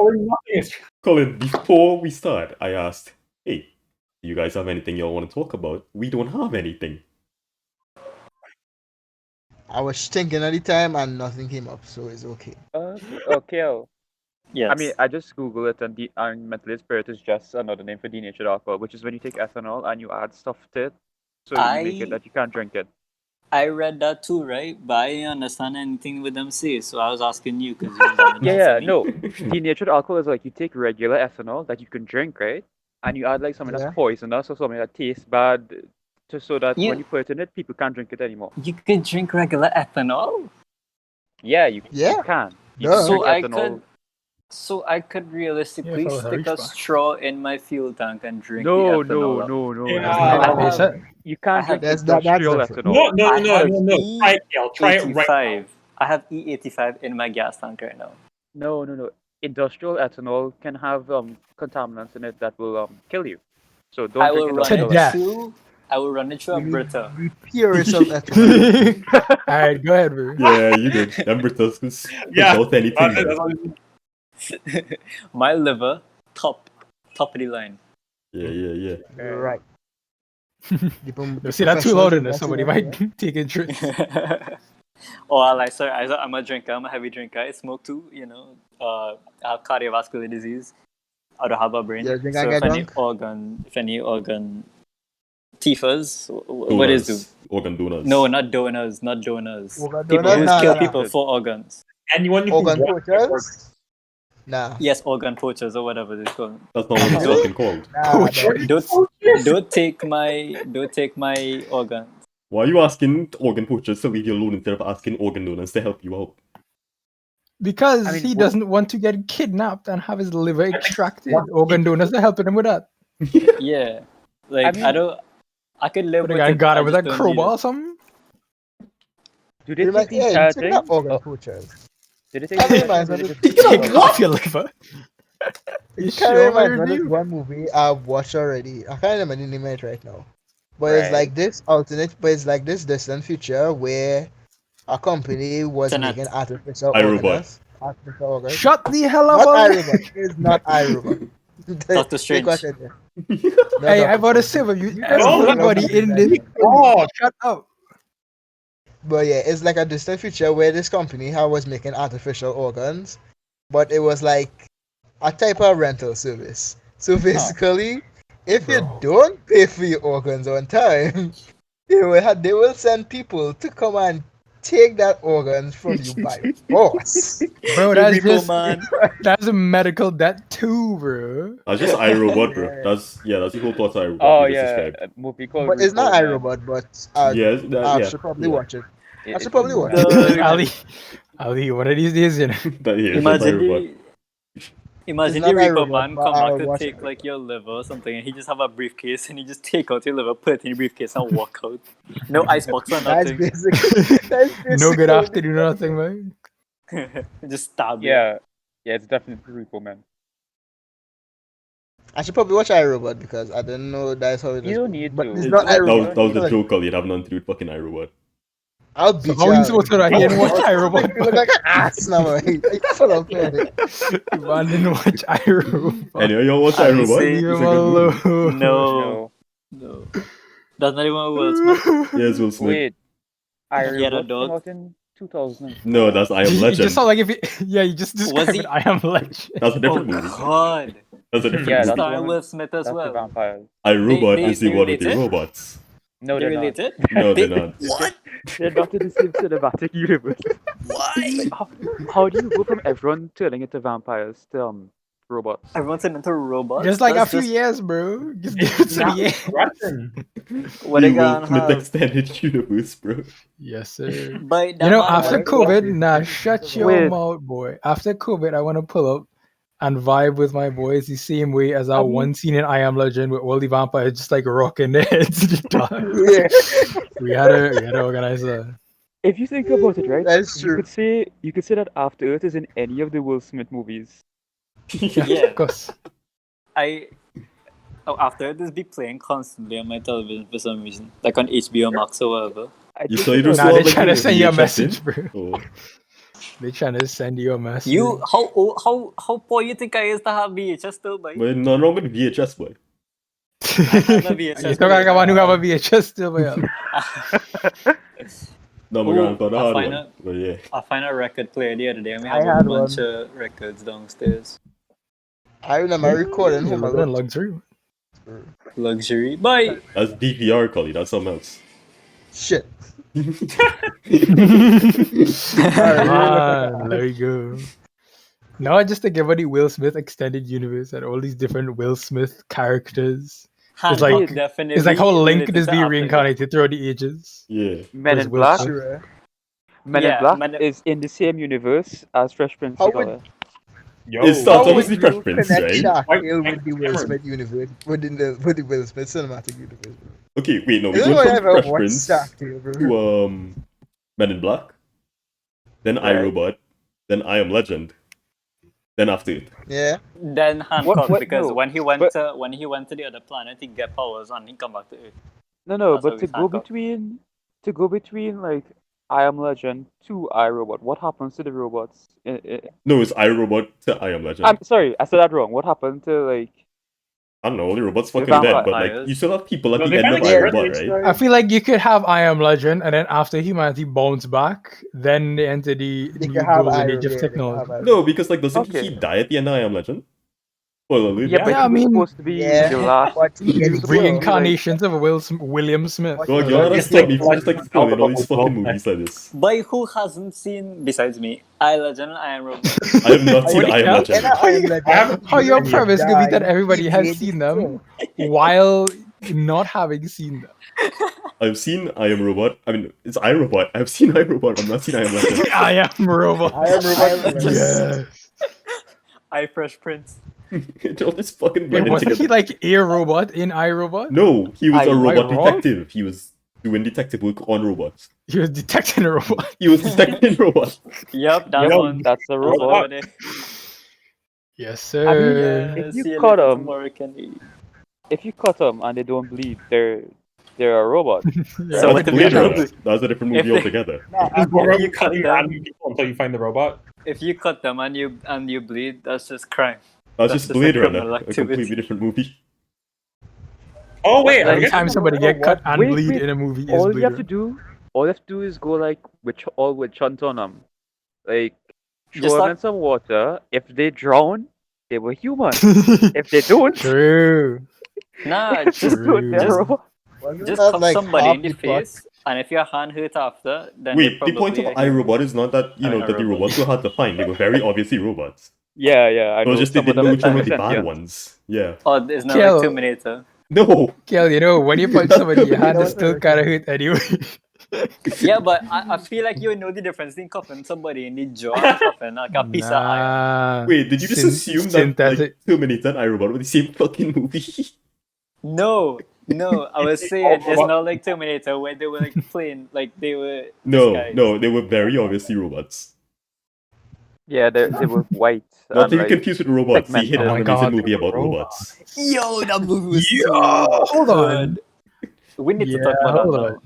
spirit. Colin, before we start, I asked, hey, do you guys have anything y'all want to talk about? We don't have anything. I was thinking at the time and nothing came up, so it's okay. Okay. Yes. I mean, I just Google it, and mentholated spirit is just another name for denatured alcohol, which is when you take ethanol and you add stuff to it, so you make it that you can't drink it. I read that too, right? But I didn't understand anything with them say, so I was asking you because No. Denatured alcohol is like you take regular ethanol that you can drink, right? And you add like something Yeah. that's poisonous or something that tastes bad, just so that Yeah. when you put it in it, people can't drink it anymore. You could drink regular ethanol. Yeah, you Yeah. can. You Duh. can So drink I ethanol. could realistically Yeah, if I was a stick rich a man. straw in my fuel tank and drink No, the ethanol. up. no. Yeah. They said- You can't I have- drink That's industrial different. ethanol. No. Try it, Gail. Try it right now. E85. I have E85 in my gas tank right now. No. Industrial ethanol can have contaminants in it that will kill you. So don't I drink will run industrial To death. ethanol. it through. I will run it through a Brita. Repair yourself at all. Alright, go ahead, bro. Yeah, you did. Remember, Tuscus? Yeah. Without anything. My liver, top of the line. Yeah. You're right. Don't say that too loud in there. Somebody might take interest. I'm a drinker. I'm a heavy drinker. I smoke too. You know, I have cardiovascular disease. I don't have a brain. Yeah, drink So and if get any organ, TIFAs, what is it? Organ donors. No, not donors. People Donut, who nah, kill nah. people for organs. Anyone who Organ wants poachers? Nah. Yes, organ poachers or whatever they call them. That's not what it's Really? fucking called. Don't take my organs. Why are you asking organ poachers to leave you alone instead of asking organ donors to help you out? Because I mean, he what- doesn't want to get kidnapped and have his liver extracted. Organ donors are helping him with that. Yeah, like I mean- I could live But the with guy it. got I it with just a don't crowbar need or something. Do they You're take like, the yeah, entire you thing? take that organ Oh, poachers. did they take I the mean, man, entire so thing? Take off your liver. You Can't sure, remember this Rajiv? one movie I've watched already. I can't remember the name of it right now. But it's Right. like this distant future where a company was Tenet. making artificial iRobot. organs. Artificial organs. Shut the hell up! Not already. iRobot. It's not iRobot. Doctor Strange. Take what I said. No, Hey, Doctor I'm about to Strange. say, but you, You can see everybody what I'm in saying this, right now. shut up. But yeah, it's like a distant future where this company was making artificial organs, but it was like a type of rental service. So basically, if you Bro. don't pay for your organs on time, they will send people to come and take that organs from you by force. Bro, The that's Repo just Man. that's a medical debt too, bro. That's just iRobot, bro. Yeah. That's the whole plot of iRobot Oh you just yeah, described. a movie called But it's not Repo Man. iRobot, but Yes, I yeah, should probably yeah. watch it. I It's should probably Repo watch Man. it. Ali, one of these days, you know. That is Imagine iRobot. imagine It's the not Reaper iRobot, Man but come back I'll to watch take it. like your liver or something, and he just have a briefcase and he just take out your liver, put it in the briefcase, and walk out. No icebox or That's nothing. basically No good basically- afternoon, nothing, man. Just stab you. Yeah, it's definitely Repo Man. I should probably watch iRobot because I didn't know that's how it is. You don't need But to. it's That not was iRobot. that was a Like, joke, Collie. It have nothing to do with fucking iRobot. I'll So beat how you. you supposed to write and watch iRobot? You look like an ass now, right? Like, full of man. Man didn't watch iRobot. Anyway, y'all watch I iRobot? say- It's Leave a him good movie. alone. No, No. no. That's not even a Will Smith. Yes, Will Smith. Wait, He had a iRobot came dog. out in 2000. No, that's I Am You Legend. just sound like if you, yeah, you just described he- it. I am legend. That's a Oh different movie. God! That's a different Yeah, movie. that's Starring one- Will Smith as That's the well. vampires. iRobot they- is the they one with the related? robots. No, They they're not. related? No, They- they're not. What? They're not in the same cinematic universe. Why? How do you go from everyone turning into vampires to robots? Everyone's into robots. Just like That's a few just years, bro. Just give it some years. what they The Will gonna Smith have. extended universe, bro. Yes, sir. By that You know, man, after right? COVID, nah, shut your Wait. mouth, boy. After COVID, I want to pull up and vibe with my boys the same way as our I mean- one scene in I Am Legend with all the vampires just like rocking their heads to the time. Yeah, We had to organize that. If you think about it, right? that's You true. could say that After Earth is in any of the Will Smith movies. Yeah. Of course. After this be playing constantly on my television for some reason, like on HBO Max or whatever. You think saw you about just Nah, saw they're like trying to the send you a VHS message, in? bro. Oh. They're trying to send you a message. You how poor you think I is to have VHS still, boy? But no wrong with VHS, boy. have a VHS You talk like player. one who have a VHS still, but yeah. No, my Ooh, grandfather I had find one. it. But yeah. I find a record player the other day and we I have a had bunch one. of records downstairs. I remember recording You're home living in alone. luxury. Luxury. Bye. That's DVR, Collie. That's something else. Shit. Man, there you go. No, just to give the Will Smith extended universe and all these different Will Smith characters. Hancock like- definitely. It's like how Link related is to being After Earth. reincarnated throughout the ages. Yeah. Men Where's in Will Black. Smith? Sure. Men Yeah, in Black Men in- is in the same universe as Fresh Prince How of would- Bel-Air. It's How not always would the Fresh you Prince, connect right? Shaquille with the Will Smith universe, with the Will Smith cinematic universe? Okay, wait, no. We Isn't go what I from ever Fresh watched Prince Shaquille, bro? to Men in Black, then Right. iRobot, then I Am Legend, then After It. Yeah. Then Hancock what- because no, when he went but- to the other planet, he get powers and he come back to Earth. No, That's how but he's to go between like I Am Legend to iRobot, what happens to the robots? No, it's iRobot to I Am Legend. I'm sorry, I said that wrong. What happened to like? I don't know, the robot's The fucking dead, but vampires. like you still have people at No, the they end of kinda iRobot, right? I feel like you could have I Am Legend, and then after humanity bounced back, then they enter the They new can have golden Iron age of Man. technology. No, because like doesn't Okay. he die at the end of I Am Legend? Spoiler alert. Yeah, but Yeah, I he was mean- supposed to be Yeah, the last. but he was it's supposed to be, like- Reincarnations of William Smith. What- Dog, Yeah, you're not it's stop me like- from just like spoiling all these fucking movies like this. Boy, who hasn't seen besides me? I Legend and I Am Robot. I have not seen What I Am else? Legend. How your Yeah. premise could be that everybody He has made seen it them so. while not having seen them. I've seen I Am Robot. I mean, it's iRobot. I've seen iRobot. I've not seen I Am Legend. I am robot. I am Robot. Yeah. I Fresh Prince. All this fucking Wait, blended wasn't he together. like a robot in iRobot? No, he was I- a am I robot wrong? detective. He was doing detective work on robots. He was detecting a robot. He was detecting robots. Yep, that's Yo, one. That's a That's one robot. over there. Yes, I mean, sir. if See you you cut later them, tomorrow, Kenny. if you cut them and they don't bleed, they're a robot. So That's to be Blade Runner. honest, That's a different movie if they- altogether. Just go around you cut killing them- random people until you find the robot. if you cut them and you bleed, that's just crime. That's That's just just a Blade criminal Runner, a activity. completely different movie. Oh wait, I Every guess time somebody get cut and Wait, bleed wait. in a movie is All you have to bleeder. do is go like with chunt on them, like Just throw them like- in some water. If they drown, they were human. If they don't, True. Nah, if they just don't, they're a True. robot. Wasn't just that cuff like somebody in the half the plot? face, and if your hand hurt after, then Wait, they're the point probably of a human. iRobot is not that, I mean, that the a robot. robots were hard to find. They were very obviously robots. Yeah, I It know. was just they Some of didn't know them which one were the are bad sentient. ones. Yeah. Oh, it's not Kill. like Terminator. No! Kel, when you punch That's somebody, your hand is Terminator. still kind of hurt anyway. Yeah, but I feel like you know the difference between cuffing somebody in the jaw and cuffing like a piece of iron. Nah. Wait, did you just assume that synthetic. like Terminator and iRobot were the same fucking movie? No, I was saying it's not like Terminator where they were like plain, like they were disguised. No, they were very obviously robots. Yeah, they were white. Not and, to be like, confused with robots. See, hit segmented. Oh my an amazing God, movie they about were robots. Yo, that movie was Yo, so hold on. good. We need to Yeah, talk about hold that on. now.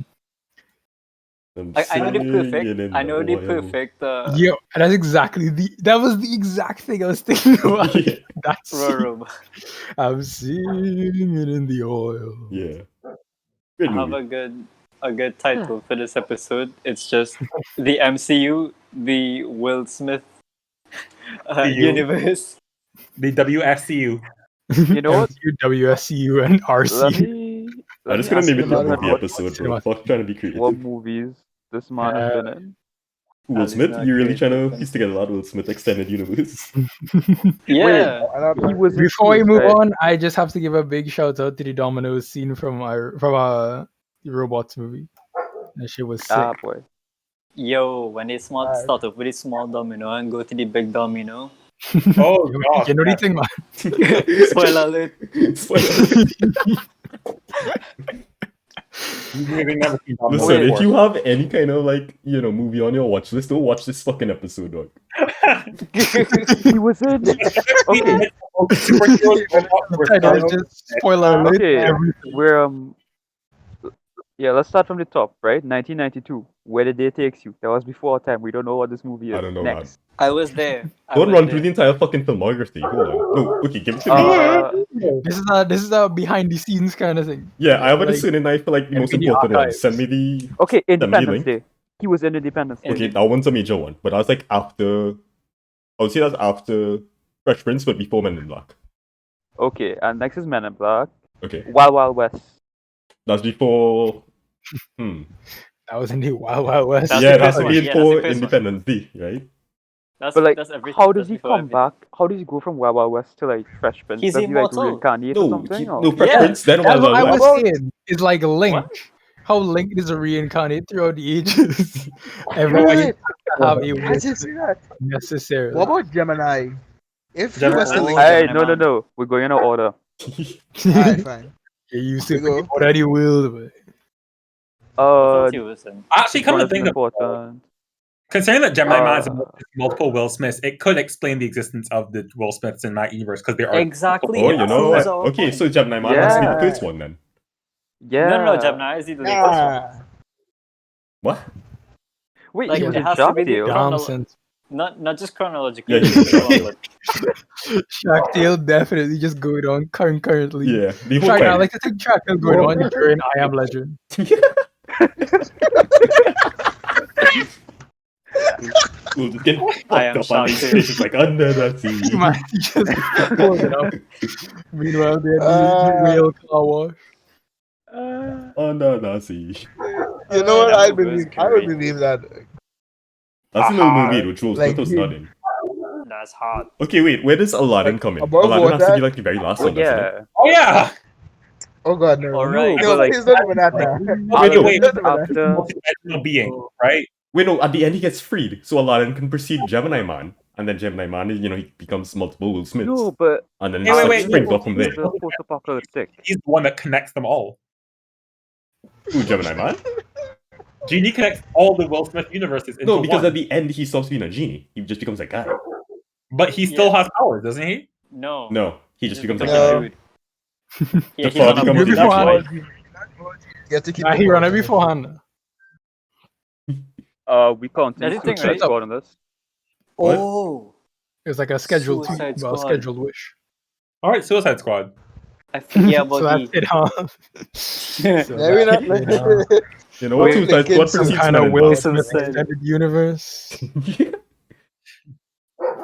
I'm I know the singing in perfect. I know the oil. perfect. Yo, that's exactly that was the exact thing I was thinking about. Yeah. That's Room. I'm singing in the oil. Yeah. Great I have movie. a good title for this episode. It's just the MCU, the Will Smith universe. the WSCU. You know what? WSCU and Let RC. me. I'm Let just me gonna ask name you it the Lachlan, movie what episode, bro. Cinema. Fuck trying to be creative. movies this man has been in. Will Ali's Smith? not You really trying creative, to piece together that Will Smith extended universe? Yeah. He was in Before we Suits, move right? on, I just have to give a big shout out to the Domino's scene from the Robots movie. That shit was sick. Ah, boy. Yo, when they start off with a small domino and go to the big domino. Oh You god. know the thing, man. Spoiler alert. You've really never seen that Listen, movie if before. you have any kind of like, movie on your watch list, don't watch this fucking episode, dog. He was in. Okay, Superheroes, robots, The were title is starting- just spoiler alert. okay. everything. We're Yeah, let's start from the top, right? 1992. Where the day takes you. That was before our time. We don't know what this movie is. I don't know, Next. I was there. Don't run through the entire fucking filmography. Hold on. No, okay, give it to me. This is a behind the scenes kind of thing. Yeah, I have a like, decision knife for like the most in the important one. archives. Send me the. Okay, me the Independence link. Day. He was in Independence Day. Okay, that one's a major one, but that's like after. I would say that's after Fresh Prince, but before Men in Black. Okay, and next is Men in Black. Okay, Wild Wild West. that's before. That was in the Wild Wild West. That's Yeah, the that's first one. Yeah, that's before the first one. Independence Day, right? But like, that's everything. how does That's he before come back? How does he go from Wild Wild West to like Fresh Prince? He's does he like immortal. reincarnate or No, something? or- no, Fresh Yeah, Prince. Then That's Wild what I Wild was West. saying. It's like Link. What? How Link is a reincarnate throughout the ages. Everybody Wait, have a I wish just see that. necessarily. What about Gemini? If he Gemini. was to link Hey, Gemini. no. We're going in order. Alright, fine. You used We to go. forget what he will, but I Uh, thought he was in. Actually, come to one of the think of important. considering that Gemini Man has Uh, multiple Will Smiths, it could explain the existence of the Will Smiths in that universe because they are Exactly. Oh, it you know proves what? our Okay, point. so Gemini Man has to be the Yeah. first one then. Yeah. No, Gemini is the latest one. Yeah. What? Wait, Like, he it was in has to be the Shark Tale. chrono- nonsense. Not just chronologically. Yeah, he's but Shark Tale definitely just going on currently. Yeah, the whole Shark, I time. like to think Shark Tale going on during I Am Legend. We'll just get I am fucked up on these shocked too. stations like under the sea. Man, he just pulls it up. Meanwhile, they're the whale car wash. Under the sea. You know what? that I movie was believe. I would great. believe that. That's a little movie which Will Like Smith was him. not in. That's hard. Okay, wait, where does Aladdin Like, come in? above Aladdin has to water? be like the very last Oh one, doesn't it? yeah. Oh yeah. Oh God, no. Alright. No, but, like, please don't even that now. Wait, no. wait. Don't even that. After Multi-dimensional being, right? Wait, no, at the end he gets freed, so Aladdin can precede Gemini Man, and then Gemini Man, he becomes multiple Will Smiths, no, but and then Wait, it wait, springs off from there. the post-apocalyptic. He's the one that connects them all. Ooh, Gemini Man? Genie connects all the Will Smith universes into No, because one. at the end he stops being a genie. He just becomes a guy. But he still has powers, doesn't he? No. No, he just becomes like No. a dude. The Yeah, he's father on a becomes boat. a That's Jedi. why- You have to keep Nah, the he balls run it on the beforehand. We can't That's the thing, Suicide right? Squad on this. What? Oh, It was like a scheduled Suicide well, Squad. scheduled wish. All right, Suicide Squad. I forget So about that's it, huh? So Maybe not. that's it, huh? You know what? Wait, Suicide kid, Squad some Some precedes kind Men of in Will Black. Smith Suicide. extended universe.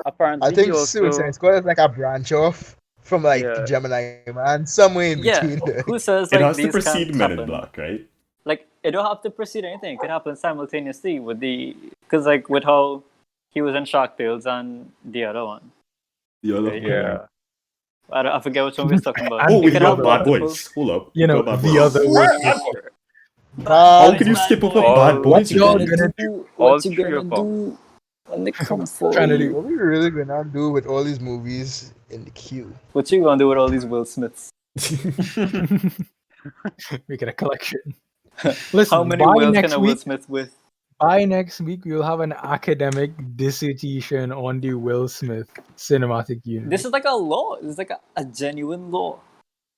Apparently, I think he also Suicide Squad is like a branch off from like Yeah. Gemini Man, somewhere in Yeah, between there. who says It like has to these precede can't Men in happen? Black, right? Like it don't have to precede anything. It could happen simultaneously with because like with how he was in Shark Tales and the other one. The other Yeah. yeah. I forget which one we're talking about. And Oh, It we could got have Bad multiple- Boys. Hold up. You know, We got Bad the Boys. other Will Smith. How Bad can you Boys, skip Bad over Boys. Bad What Boys? y'all man? gonna do? All What you three gonna of them. do when they come for Trying to you? do. What we really gonna do with all these movies in the queue? What you gonna do with all these Will Smiths? Make it a collection. Listen, How many by Wills next can a Will week, Smith with? by next week, we'll have an academic dissertation on the Will Smith cinematic universe. This is like a law. This is like a genuine law.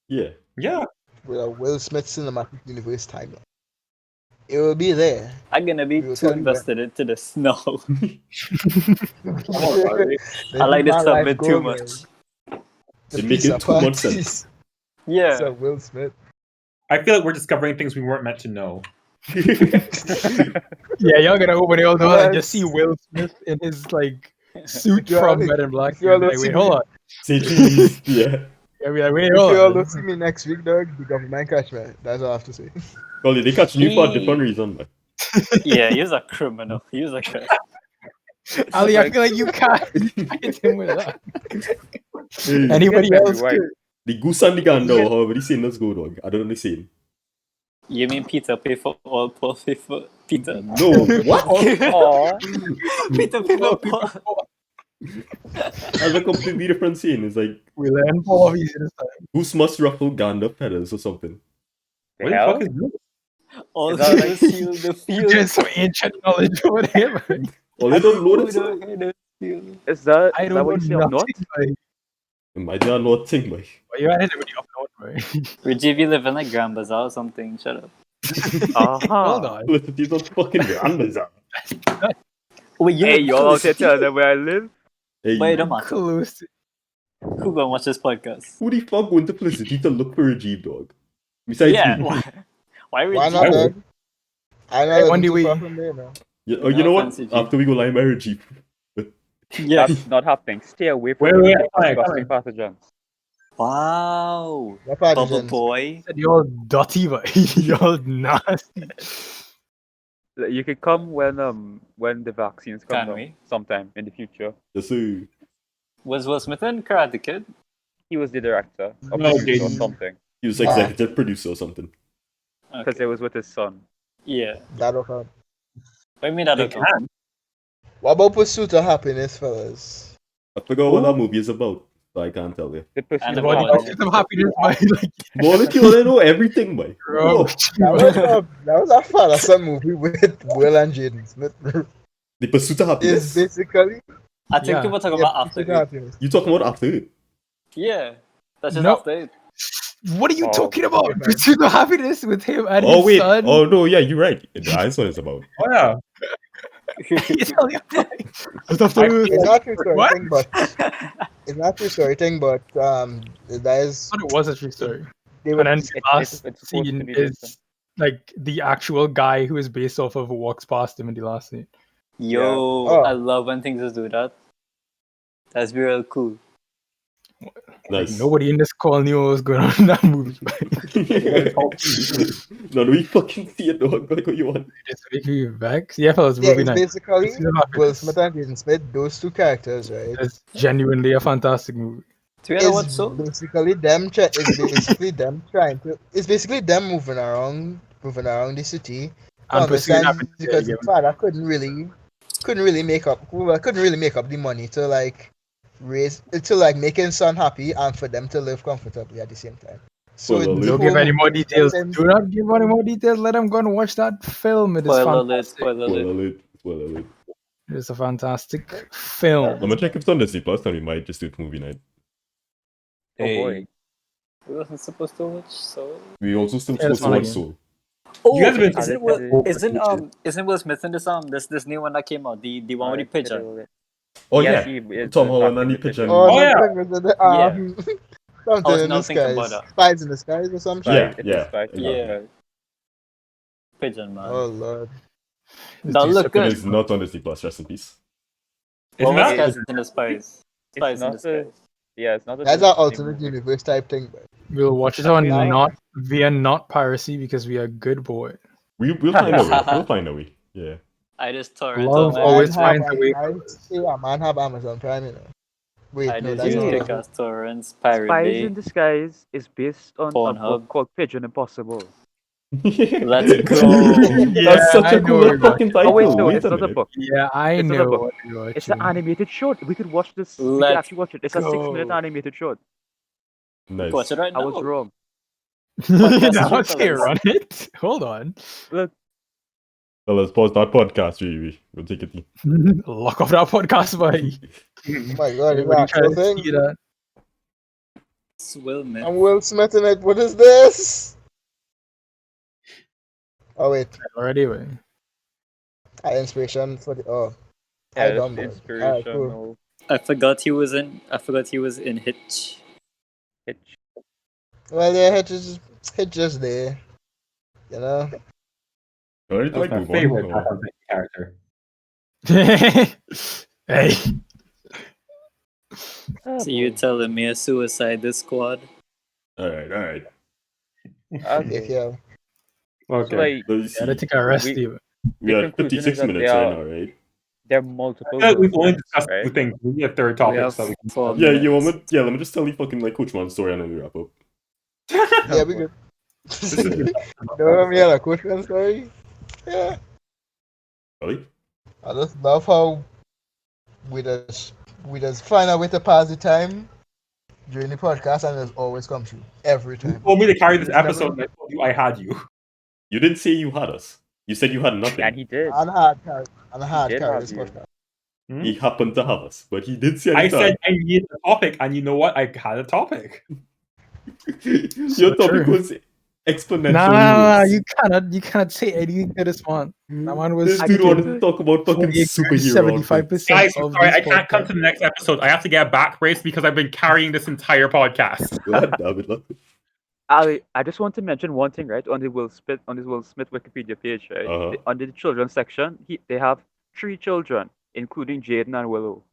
Yeah. Yeah. With a Will Smith cinematic universe timeline. It will be there. I'm gonna be We will too tell you when. invested into this. No, This I like is this my stuff life a bit too goal, man. much. The It make pizza it too much parties. sense. Yeah, So Will Smith. I feel like we're discovering things we weren't meant to know. Yeah, y'all gonna open the old door and just see Yes. Will Smith in his like suit Yeah, from like, Men in Black. if y'all You'll be don't like, see wait, me- hold on. Say cheese. Yeah. You'll be like, wait, If hold you all on. don't see me next week, dog, the government catch me. That's all I have to say. Collie, they catch you for a He- different reason, man. yeah, he was a criminal. He was like a Ali, I feel like you can't hit him with that. Hey, Anybody Get else right. could. the goose and the gander, or however the saying let's go, dog. I don't know the saying. You mean Peter pay for all, Paul pay for Peter? No, what? Aw. Peter pay for Paul. That's a completely different saying. It's like We learn Paul easy this time. goose must ruffle gander feathers or something. What the hell? fuck is this? All Is that the like- seal the field. There's some ancient knowledge over there. man. Well, they don't know Who this. the hell is field? Is that I is that don't what you say know up north? nothing. Like, Might not know a thing, boy. but you had it with the up north, right? Rajiv, you live in like Grand Bazaar or something. Shut up. Hold Uh-huh. on. Listen, these are fucking ganders. Wait, you Hey, live y'all out close. there telling them where I live? Hey, Wait, don't matter. Close. to- Who gonna watch this podcast? who the fuck going to Felicity to look for a Jeep, dog? Besides Yeah, me. why? Why Why Rajiv? not, dog? I know Hey, that's when do too we- far from there, man. Yeah, oh, you know what? offensive, Jeep. After we go line by her Jeep. Yeah. That's not happening. Stay away from Wait, the wait, come on, disgusting pathogens. Wow. What part Bubble is it? boy. Said you're dirty, but you're nasty. Like, you could come when the vaccines come Can down we? sometime in the future. Yes, sir. Was Will Smith in Karate Kid? He was the director or No, producer or Jaden. something He was Wow. executive producer or something. because Okay. it was with his son. Yeah. That'll come. What do you mean that They don't count? can. What about Pursuit of Happiness, fellas? I forgot what that movie is about, so I can't tell you. The pursuit And of the Body Collie. happiness. I'm happy to like, More like you wanna know everything, boy. bro. Oh, That was a father-son movie with Will and Jaden Smith. the Pursuit of It's Happiness. basically I think Yeah. people talk yeah, about After Pursuit of Eight. Happiness. You talking about After It? Yeah. That's just No. After Eight. What are you Oh, talking about? okay, fine. Pursuit of Happiness with him and Oh his wait, son. oh no, yeah, you're right. That's what it's about. Oh yeah. You tell you like, It's not true story What? thing, but it's not true story thing, but that is I thought it was a true story. they were And then the last it's supposed to scene be is different. like the actual guy who is based off of who walks past him in the last scene. Yo, Oh. I love when things just do that. That's real cool. Nice. Like, nobody in this call knew what was going on in that movie. No, do we fucking see it, dog? Like what you want? It's making me vex. Yeah, fellas, yeah, movie it's night. basically Pursuit of Will Happiness. Smith and Jaden Smith, those two characters, right? It's genuinely a fantastic movie. Do you know what It's so? basically them. It's basically them trying to. It's basically them moving around the city. And pursuing Understand happiness. because the father couldn't really make up the money to like make his son happy and for them to live comfortably at the same time. So Spoiler the alert. Don't give whole any more movie details. ends- Do not give any more details. Let them go and watch that film. It is Spoiler alert, fantastic. spoiler Spoiler alert. alert. Spoiler alert. It's a fantastic I'm film. gonna check if it's on Disney Plus, and we might just do it movie night. Oh boy. We wasn't supposed to watch Soul. We also still Yeah, that's supposed to watch fine. Soul. Oh, You guys have been- isn't Will Smith in this new one that came out? The one with the pigeon. Oh Yes, yeah, he is Tom the Holland Captain and the with the pigeon. Oh, Oh, the yeah. thing with the Yeah. something in the now thinking about skies. that. Spies in the skies or something. Yeah, It is yeah, Spice. exactly. Yeah. Pigeon man. Oh lord. That look It good. is not on Disney Plus. Rest in peace. Isn't What was that- Cats in the Spies? Spies in not the Skies. Yeah, it's not a That's our Disney alternate movie. universe type thing. But We'll watch it on Yeah. not piracy because we are good boy. We'll find a way. We'll find a way. Yeah. I just torrent Love on always my finds a way. I man have Amazon Prime, you know. Wait, I no, just that's use not kick it. ass torrents, Pirate Spies Bay. in Disguise is based on a Pornhub. book called Pigeon Impossible. Let's go. That's such I a know cool we're fucking title. Oh wait, no, Wait it's a not a minute. book. Yeah, I It's not a know book. what you're It's an watching. animated short. We could watch this. We could Let's actually watch it. It's a 6-minute go. animated short. Nice. Watch it right I now. was wrong. Podcast Now shoot, it's here, fellas. run it. Hold on. Look, Well, let's pause that podcast, really. We'll take it. Lock off that podcast, boy. Oh my god, it's Everybody an try actual to see thing. that. It's Will Smith. I'm Will Smith in it. What is this? Oh wait, Already, way. inspiration for the yeah, I that's don't the know. inspirational Alright, cool. I forgot he was in Hitch. hitch. Well, yeah, hit just there. You know. Alright, That's let's my move favorite on. Taco Bell character. Hey. Ah, So you boy. telling me a Suicide Squad? Alright. Okay. If you Okay. So like, Let's see. Gotta take a rest, We- Steven. We are conclusion is 56 that minutes they right are- now, right? there are multiple. We've only versions, discussed right? two things. We need a third We topic have so we can. 4 Yeah, minutes. let me just tell you fucking like Coach Man's story and then we wrap up. yeah, we good. No, yeah, the question story. Yeah, Collie? I just love how we just find a way to pass the time during the podcast, and it always come true every You time. told me to carry this It's never- episode, and I told you I had you. You didn't say you had us. You said you had nothing. And he did. And hard carry did carry have this you. podcast. He happened to have us, but he did say I he said I needed a topic, and you know what? I had a topic. Your topic true. was exponential. Nah, news. you cannot say anything to this one. That one was This dude wanted to talk about fucking 75% superhero. Guys, of sorry, this I can't come podcast. to the next episode. I have to get a back brace because I've been carrying this entire podcast. God damn it, look. I just want to mention one thing, right? On the Will Smith Wikipedia page, right? Uh-huh. Under the children section, they have 3 children, including Jaden and Willow.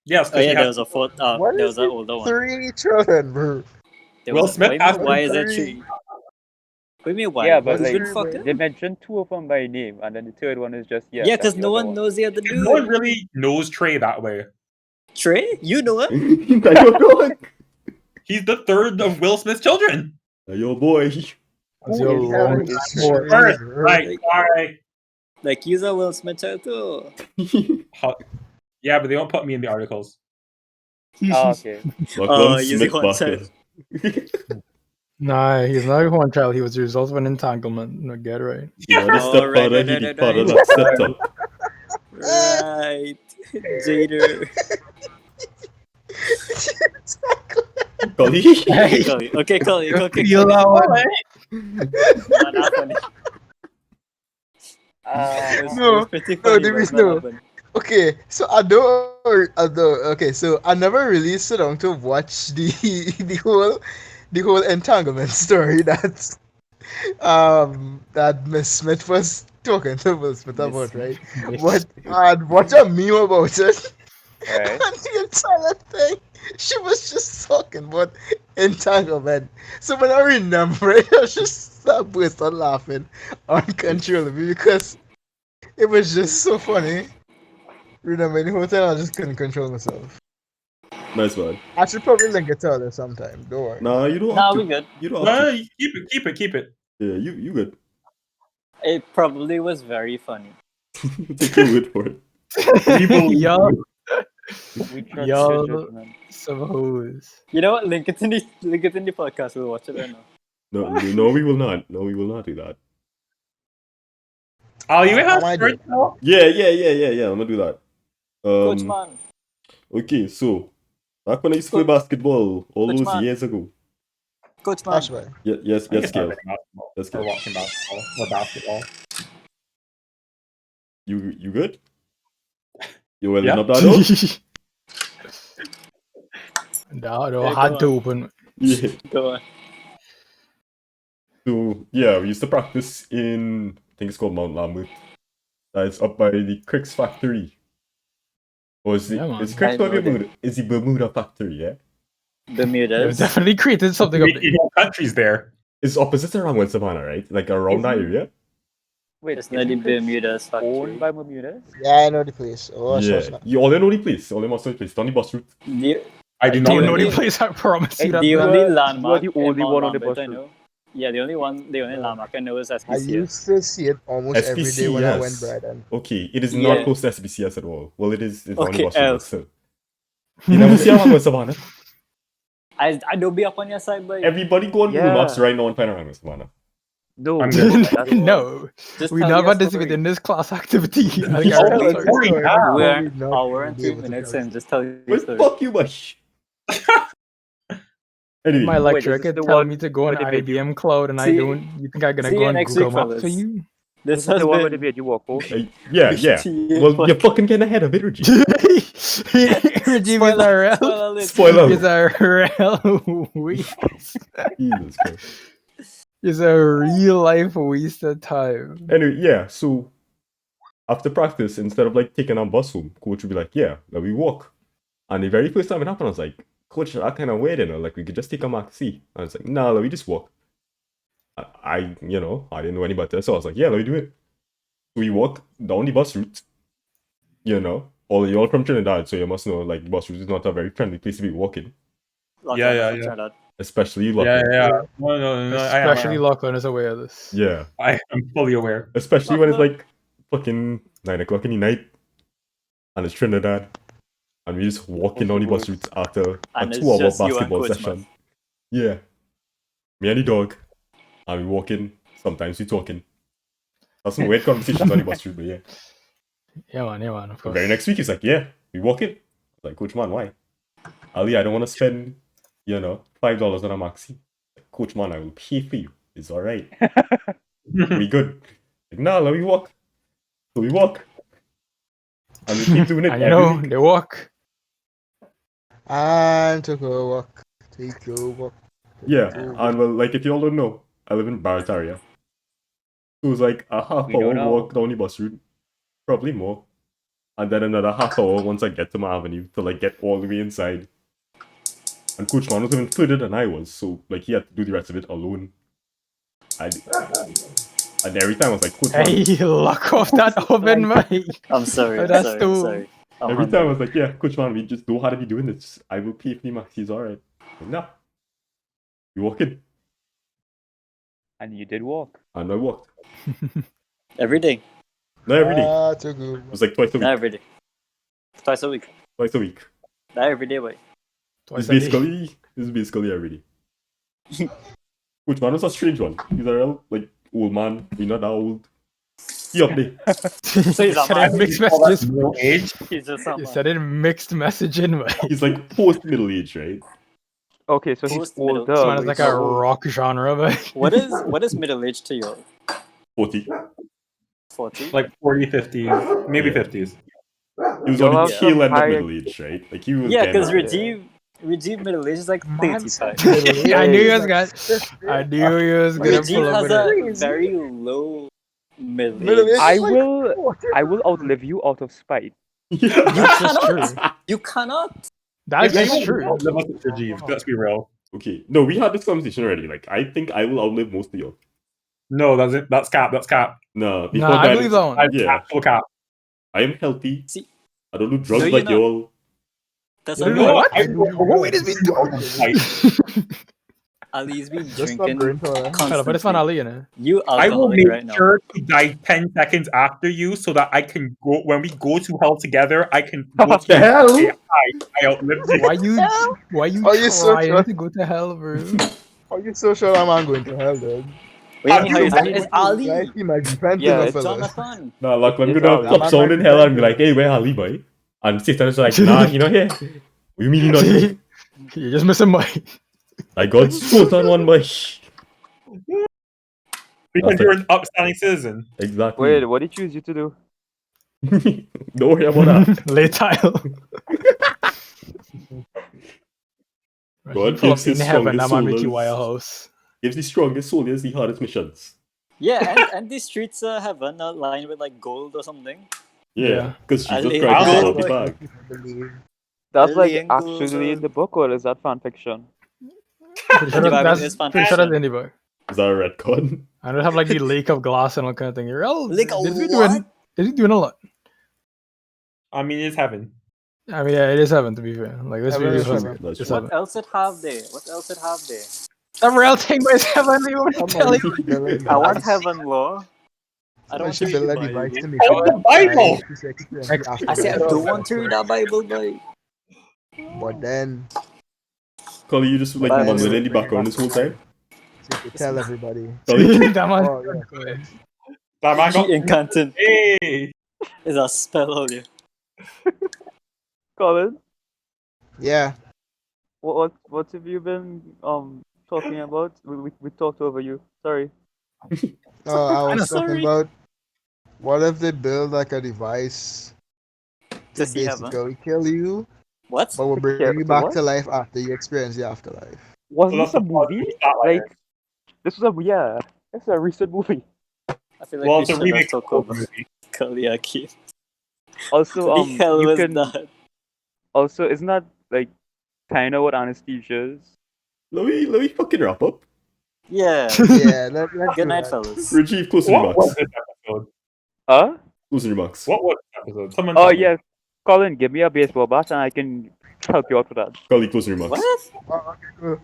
Yes, Oh because yeah, he there has was a fourth. What There is was an it? older one. 3 children, bro. There Will was- Smith why, has why is there 3. 3? What do you mean why? Yeah, but Who's like been fucking? they mentioned 2 of them by name, and then the third one is just Yeah, that's because the no other one knows the other dude. no one really knows Trey that way. Trey, you know him? Now you're going. He's the third of Will Smith's children. Now your boy. That's Who your is long that? time boy. First, bro. right? Sorry. Like he's a Will Smith child too. Yeah, but they don't put me in the articles. Oh, okay. Lachlan you Smith see one Barker. Nah, he's not one child. He was the result of an entanglement. No, get it right. You know the Oh, stepfather, right, he right, the right, father right. that stepped up. Right, Jader. Collie? Hey. Okay, Collie. Okay, Feel Collie. that one. Nah, not funny. It was No, pretty no, funny, there but is not no. funny. Okay, so okay, so I never really sit down to watch the whole entanglement story that Miss Smith was talking to Will Smith about, right? But I'd watch a meme about it, Right. and the entire thing, she was just talking about entanglement. So when I remember it, I was just burst out laughing uncontrollably because it was just so funny. Remember the whole time I just couldn't control myself. Nice one. I should probably link it to her sometime. Don't worry. Nah, you don't Nah, have we to. good. You don't have No, to. keep it. Yeah, you good. It probably was very funny. Take your word for it. We believe Y'all, you. We trust Y'all- your judgment. suppose. You know what? Link it in the podcast. We'll watch it right now. No, we will not. No, we will not do that. Oh, you How have am I doing? short now? Yeah. I'm gonna do that. Coach man. Okay, so back when I used to play basketball all Coach those man. years ago. Coach man. That's right. Yes, I think yes, it's not Gail. really basketball. Yes, Or Gail. watching basketball. Or basketball. You good? You well Yeah. up that door? No, Yeah, had go to on. open. Yeah. Go on. So yeah, we used to practice in I think it's called Mount Lambert. That's up by the Cricks factory. Or is Yeah, it man. is Cricks I by know that. Bermuda? Is the Bermuda factory, yeah? They've Bermudas. definitely created something up there. You have countries there. It's opposite around West Savannah, right? Like around that Isn't- area? Wait, It's not the isn't Chris Bermudas factory. owned by Bermudas? Yeah, I know the place. Oh, Yeah. sure. You all know the place. All must know the place. It's on the bus route. The, I do I not don't the know know. the only, place. I promise you And that. the you man. only are- landmark you are the only in Mount one on the Lambert bus I route. know. Yeah, the only landmark I know is I SPCS. used to see it almost every day when I went SPCS. Brighton. Okay, it is Yeah. not close to SBCS at all. Well, it is. It's on the Okay, bus route, but else. still. You never see around West Savannah. I don't be up on your side, but Everybody go on Google Yeah. Maps right now and find around West Savannah. No, I'm good. that's No, just we tell never your participate story. in this class activity. I Yeah. guarantee Oh, sorry. sorry. Sorry, Yeah. I'm We're probably an not hour gonna and be 3 able to minutes tell in. Just tell your Well, story. fuck you, mush. Anyway, My lecturer is this could the tell one me to go on with the video? IBM Cloud, and I See- don't. You think I'm gonna see go you on next Google week, Maps for fellas. you? This This is has the one with the been video walk over. yeah. BTA Well, you're podcast. fucking getting ahead of it, Rajiv. Rajiv is Spoiler a alert. Spoiler. is a real waste. Jesus Christ. Is a real life waste of time. Anyway, yeah, so after practice, instead of like taking a bus home, coach would be like, yeah, let me walk. And the very first time it happened, I was like, coach, that kind of weird, you know, like we could just take a maxi. And I was like, nah, let me just walk. I didn't know any better, so I was like, yeah, let me do it. So we walk down the bus route, all y'all from Trinidad, so you must know, like, the bus route is not a very friendly place to be walking, Lachlan, Yeah. I'm trying to- especially you, Yeah, Lachlan. yeah. No, I am. Especially Lachlan is aware of this. Yeah, I am fully aware. especially when it's like fucking 9 o'clock in the night, and it's Trinidad, and we just walking down the bus route after a And it's 2-hour just you and basketball Coach session. Man. Yeah. Me and the dog. And we walking. Sometimes we talking. That's some weird conversations on the bus route, but yeah. Yeah, man, of The course. very next week, he's like, yeah, we walking. I was like, Coach Man, why? Ali, I don't want to spend, $5 on a maxi. Like, Coach Man, I will pay for you. It's alright. We good. Like, nah, let me walk. So we walk. And we keep doing it And every week. they walk. And took a walk. Take a walk. Yeah, and well, like, if you all don't know, I live in Barrett area. So it's like a half We don't hour know. walk down the bus route. Probably more. And then another half hour once I get to my avenue to like get all the way inside. And Coach Man was even further than I was, so like he had to do the rest of it alone. And every time I was like, Coach Man. Hey, lock off that oven, mate. I'm sorry. Oh, I'm that's sorry. too- I'm sorry. I'm Every hungry. time I was like, yeah, Coach Man, we just don't how to be doing this. I will pay for the max, he's alright. Like, nah. You walk in. And you did walk. And I walked. Every day. Not every day. Took a It was like twice a Not week. every day. Twice a week. Twice a week. Not every day, boy. It's basically every day. Coach Man was a strange one. He's a real like old man. He's not that old. He up there. So he's a said man. it mixed All that messages. middle age. He's just a You man. said it mixed messaging, mate. He's like post middle age, right? Okay, so he's Post-middle. older. This man but is like he's a not old. rock genre, mate. What is middle age to you? 40. 40? Like 40s, 50s, maybe Yeah. 50s. He was You'll on the have tail some end of high- middle age, right? Like he was Yeah, getting because up there. Rajiv middle age is like Man, 35. I knew he was gonna. I knew he was gonna Rajiv pull up has with a it. very low middle Middle age. age? I will outlive you out of spite. That's just true. You cannot. That's If just anyone true. will outlive us, it's Rajiv. Let's be real. Okay. No, we had this conversation already. Like, I think I will outlive most of y'all. No, that's it. That's cap. That's cap. No, Nah, I believe that one. That's Yeah. actual cap. I am healthy. See- I don't do drugs No, you're like not. y'all. That's You a don't know what? I will Wait, it's been Ali's been Just stop drinking going for it. Hold up, but it's not constantly. Ali, you know. You I will alcoholic make right now. sure to die 10 seconds after you so that I can go, when we go to hell together, I can go What to the you hell? and say, hi, I outlived you. Why you Are you so trying sure? to go to hell, bro? Are you so sure that man going to hell, dude? What do you mean how you- you say it's Ali? Like, imagine fancy Yeah, enough it's fellas. Jonathan. Nah, Lachlan It's gonna all- stop I'm sounding not hell and be defending. like, hey, where Ali, boy? And Satan's like, nah, he not here. What you mean he not here? You're just missing Mike. I got sport on one, boy. Because That's you're an upstanding citizen. Exactly. Wait, what did he choose you to do? Don't worry about that. Lay tile. God Pull up gives his in heaven, strongest that man make you soldiers. wire house. Gives the strongest soldiers the hardest missions. Yeah, and these streets heaven are lined with like gold or something. Yeah, because I Jesus lay Christ is gold. all the bag. That's like Alien actually in the book, or is that fan fiction? Pretty sure The Bible that's is pretty sure that's fanfiction. in the book. Is that a retcon? I don't have like the lake of glass and all kind of thing. Well, Lake of this is what? doing this is doing a lot. I mean, it's heaven. I mean, yeah, it is heaven to be fair. Like this Heaven video is is heaven. That's it's true. heaven. What else it have there? What else it have there? The real thing is heaven. You want to tell you? I want heaven law. I don't want to should read build the a device Bible. to make I want the Bible! I say I don't want to read the Bible, boy. But then, Collie, you just like Bible. mumbling in the background this whole time? so you could tell everybody. Collie? That man. Oh, yeah, go ahead. That man got... Cheating content Hey! is a spell out there. Colin, Yeah. what have you been talking about? We talked over you. Sorry. Oh, I was Sorry. talking about what if they build like a device To to see heaven. basically kill you, What? but will bring Yeah, you so back what? to life after you experience the afterlife. Wasn't Well, this a movie? Like, this was it's a recent movie. I feel like Well, we it's a should remake have of talked the over movie. Kaliaki. Also, What the hell you was can that? also isn't that like kind of what anesthesia is? Let me fucking wrap up. Yeah. Yeah, let's Good do night, that. fellas. Rajiv, closing What was remarks. this episode? Huh? Closing remarks. What was this episode? Someone Oh tell me. yeah, Colin, give me a baseball bat and I can help you out with that. Collie, closing remarks. What? Oh, okay, cool.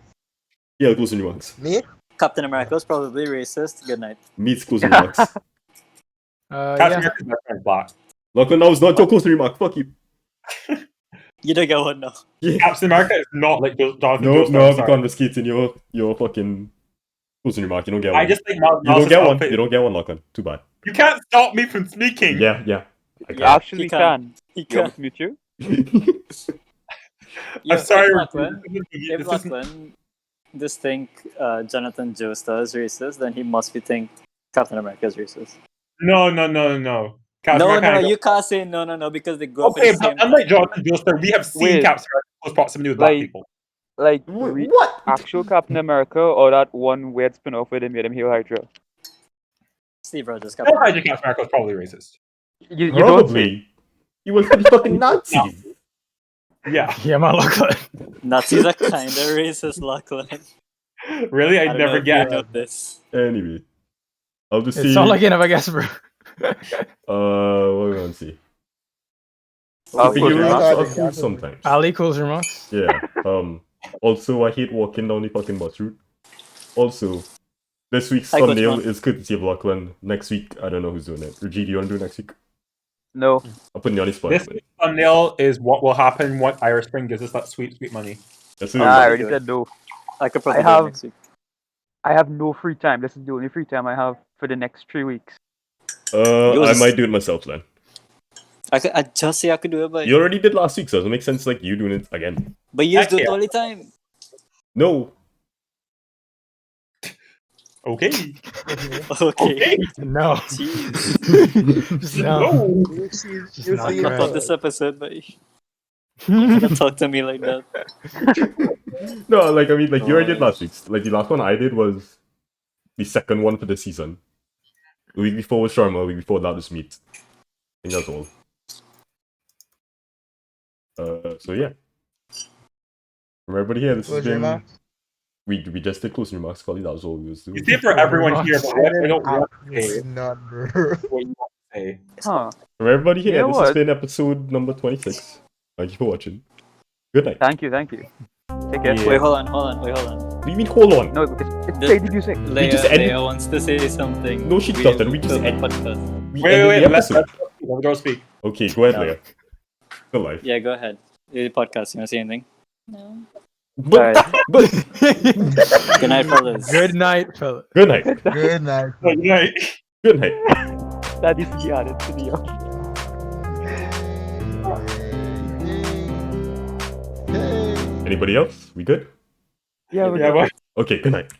Yeah, closing remarks. Me? Captain America was probably racist. Good night. Meets closing remarks. Captain Yeah. America's best friend black. Lachlan, that was not your closing remark. Fuck you. You don't get one now. Yeah. Captain America is not like Jonathan No, Joestar, no, I'm I'll be sorry. confiscating your fucking closing remark. You don't get one. I just think Miles you don't Morales' get one. outfit- You don't get one, Lachlan. Too bad. You can't stop me from speaking. Yeah. I You Yeah, actually he can. He You want can. me to mute you? can't. Yeah, I'm sorry. If Lachlan, This if isn't- Lachlan just think Jonathan Joestar is racist, then he must be think Captain America is racist. No. Captain No, America. you can't say no, because they grew up in Okay, the but same unlike time. Jonathan Joestar, we have seen Wait. Captain America in close proximity with black Like- people. Like What? actual Captain America or that one weird spin-off where they made him Hail Hydra? Steve Rogers, Captain Or America. Captain America was probably racist. You don't say. Probably. You were the fucking Nazis. Yeah. Yeah, man, Lachlan. Nazis are kind of racist, Lachlan. Really? I I'd don't never know if get you know this. Anyway, I'll just It see. sounds like you never guess, bro. What are we gonna see? I'll Figure close it your out mouth. are cool sometimes. Ali, close remarks. Yeah. Also, I hate walking down the fucking bus route. Also, this week's Hi, Coach thumbnail Mark. is courtesy of Lachlan. Next week, I don't know who's doing it. Rajiv, do you want to do it next week? No. I'll put you on the spot. This thumbnail is what will happen when Irish Spring gives us that sweet money. That's I it. already do it. said no. I could probably I do it have- next week. I have no free time. This is the only free time I have for the next 3 weeks. I Yours- might do it myself then. I just say I could do it, but You already did last week, so it doesn't make sense like you doing it again. you just do it Yeah. all the time. No. Okay. Okay. No. Jeez. Just no. No. You see, Just you not see I correct. thought this episode, but you don't talk to me like that. No, like I mean, like you already did last week. Like the last one I did was the second one for the season. The week before was Sharma. The week bore that was Meat. I think that's all. So yeah. From everybody here, this has Closing been. remarks? We just did closing remarks, Collie. That was all we was doing. You say for everyone here, but I don't want to say Absolutely not, bro. what you want to say. Huh. From everybody here, You know this has what? been episode number 26. Thank you for watching. Good night. Thank you. Take care. Yeah. Wait, hold on. What do you mean, hold on? No, it's The- play the music. Leia, just ended- Leia wants to say something. No, she doesn't. We just end end- podcast. We Wait, ended the let's episode. Joe speak. Okay, go ahead, No. Leia. Good life. Yeah, go ahead. The podcast. You want to say anything? No. But, Alright. but Good night, fellas. Good night, fella. good night. Good night. Good night. Good night. That needs to be added to the Anybody else? We good? Yeah, Yeah, what? Okay, good night.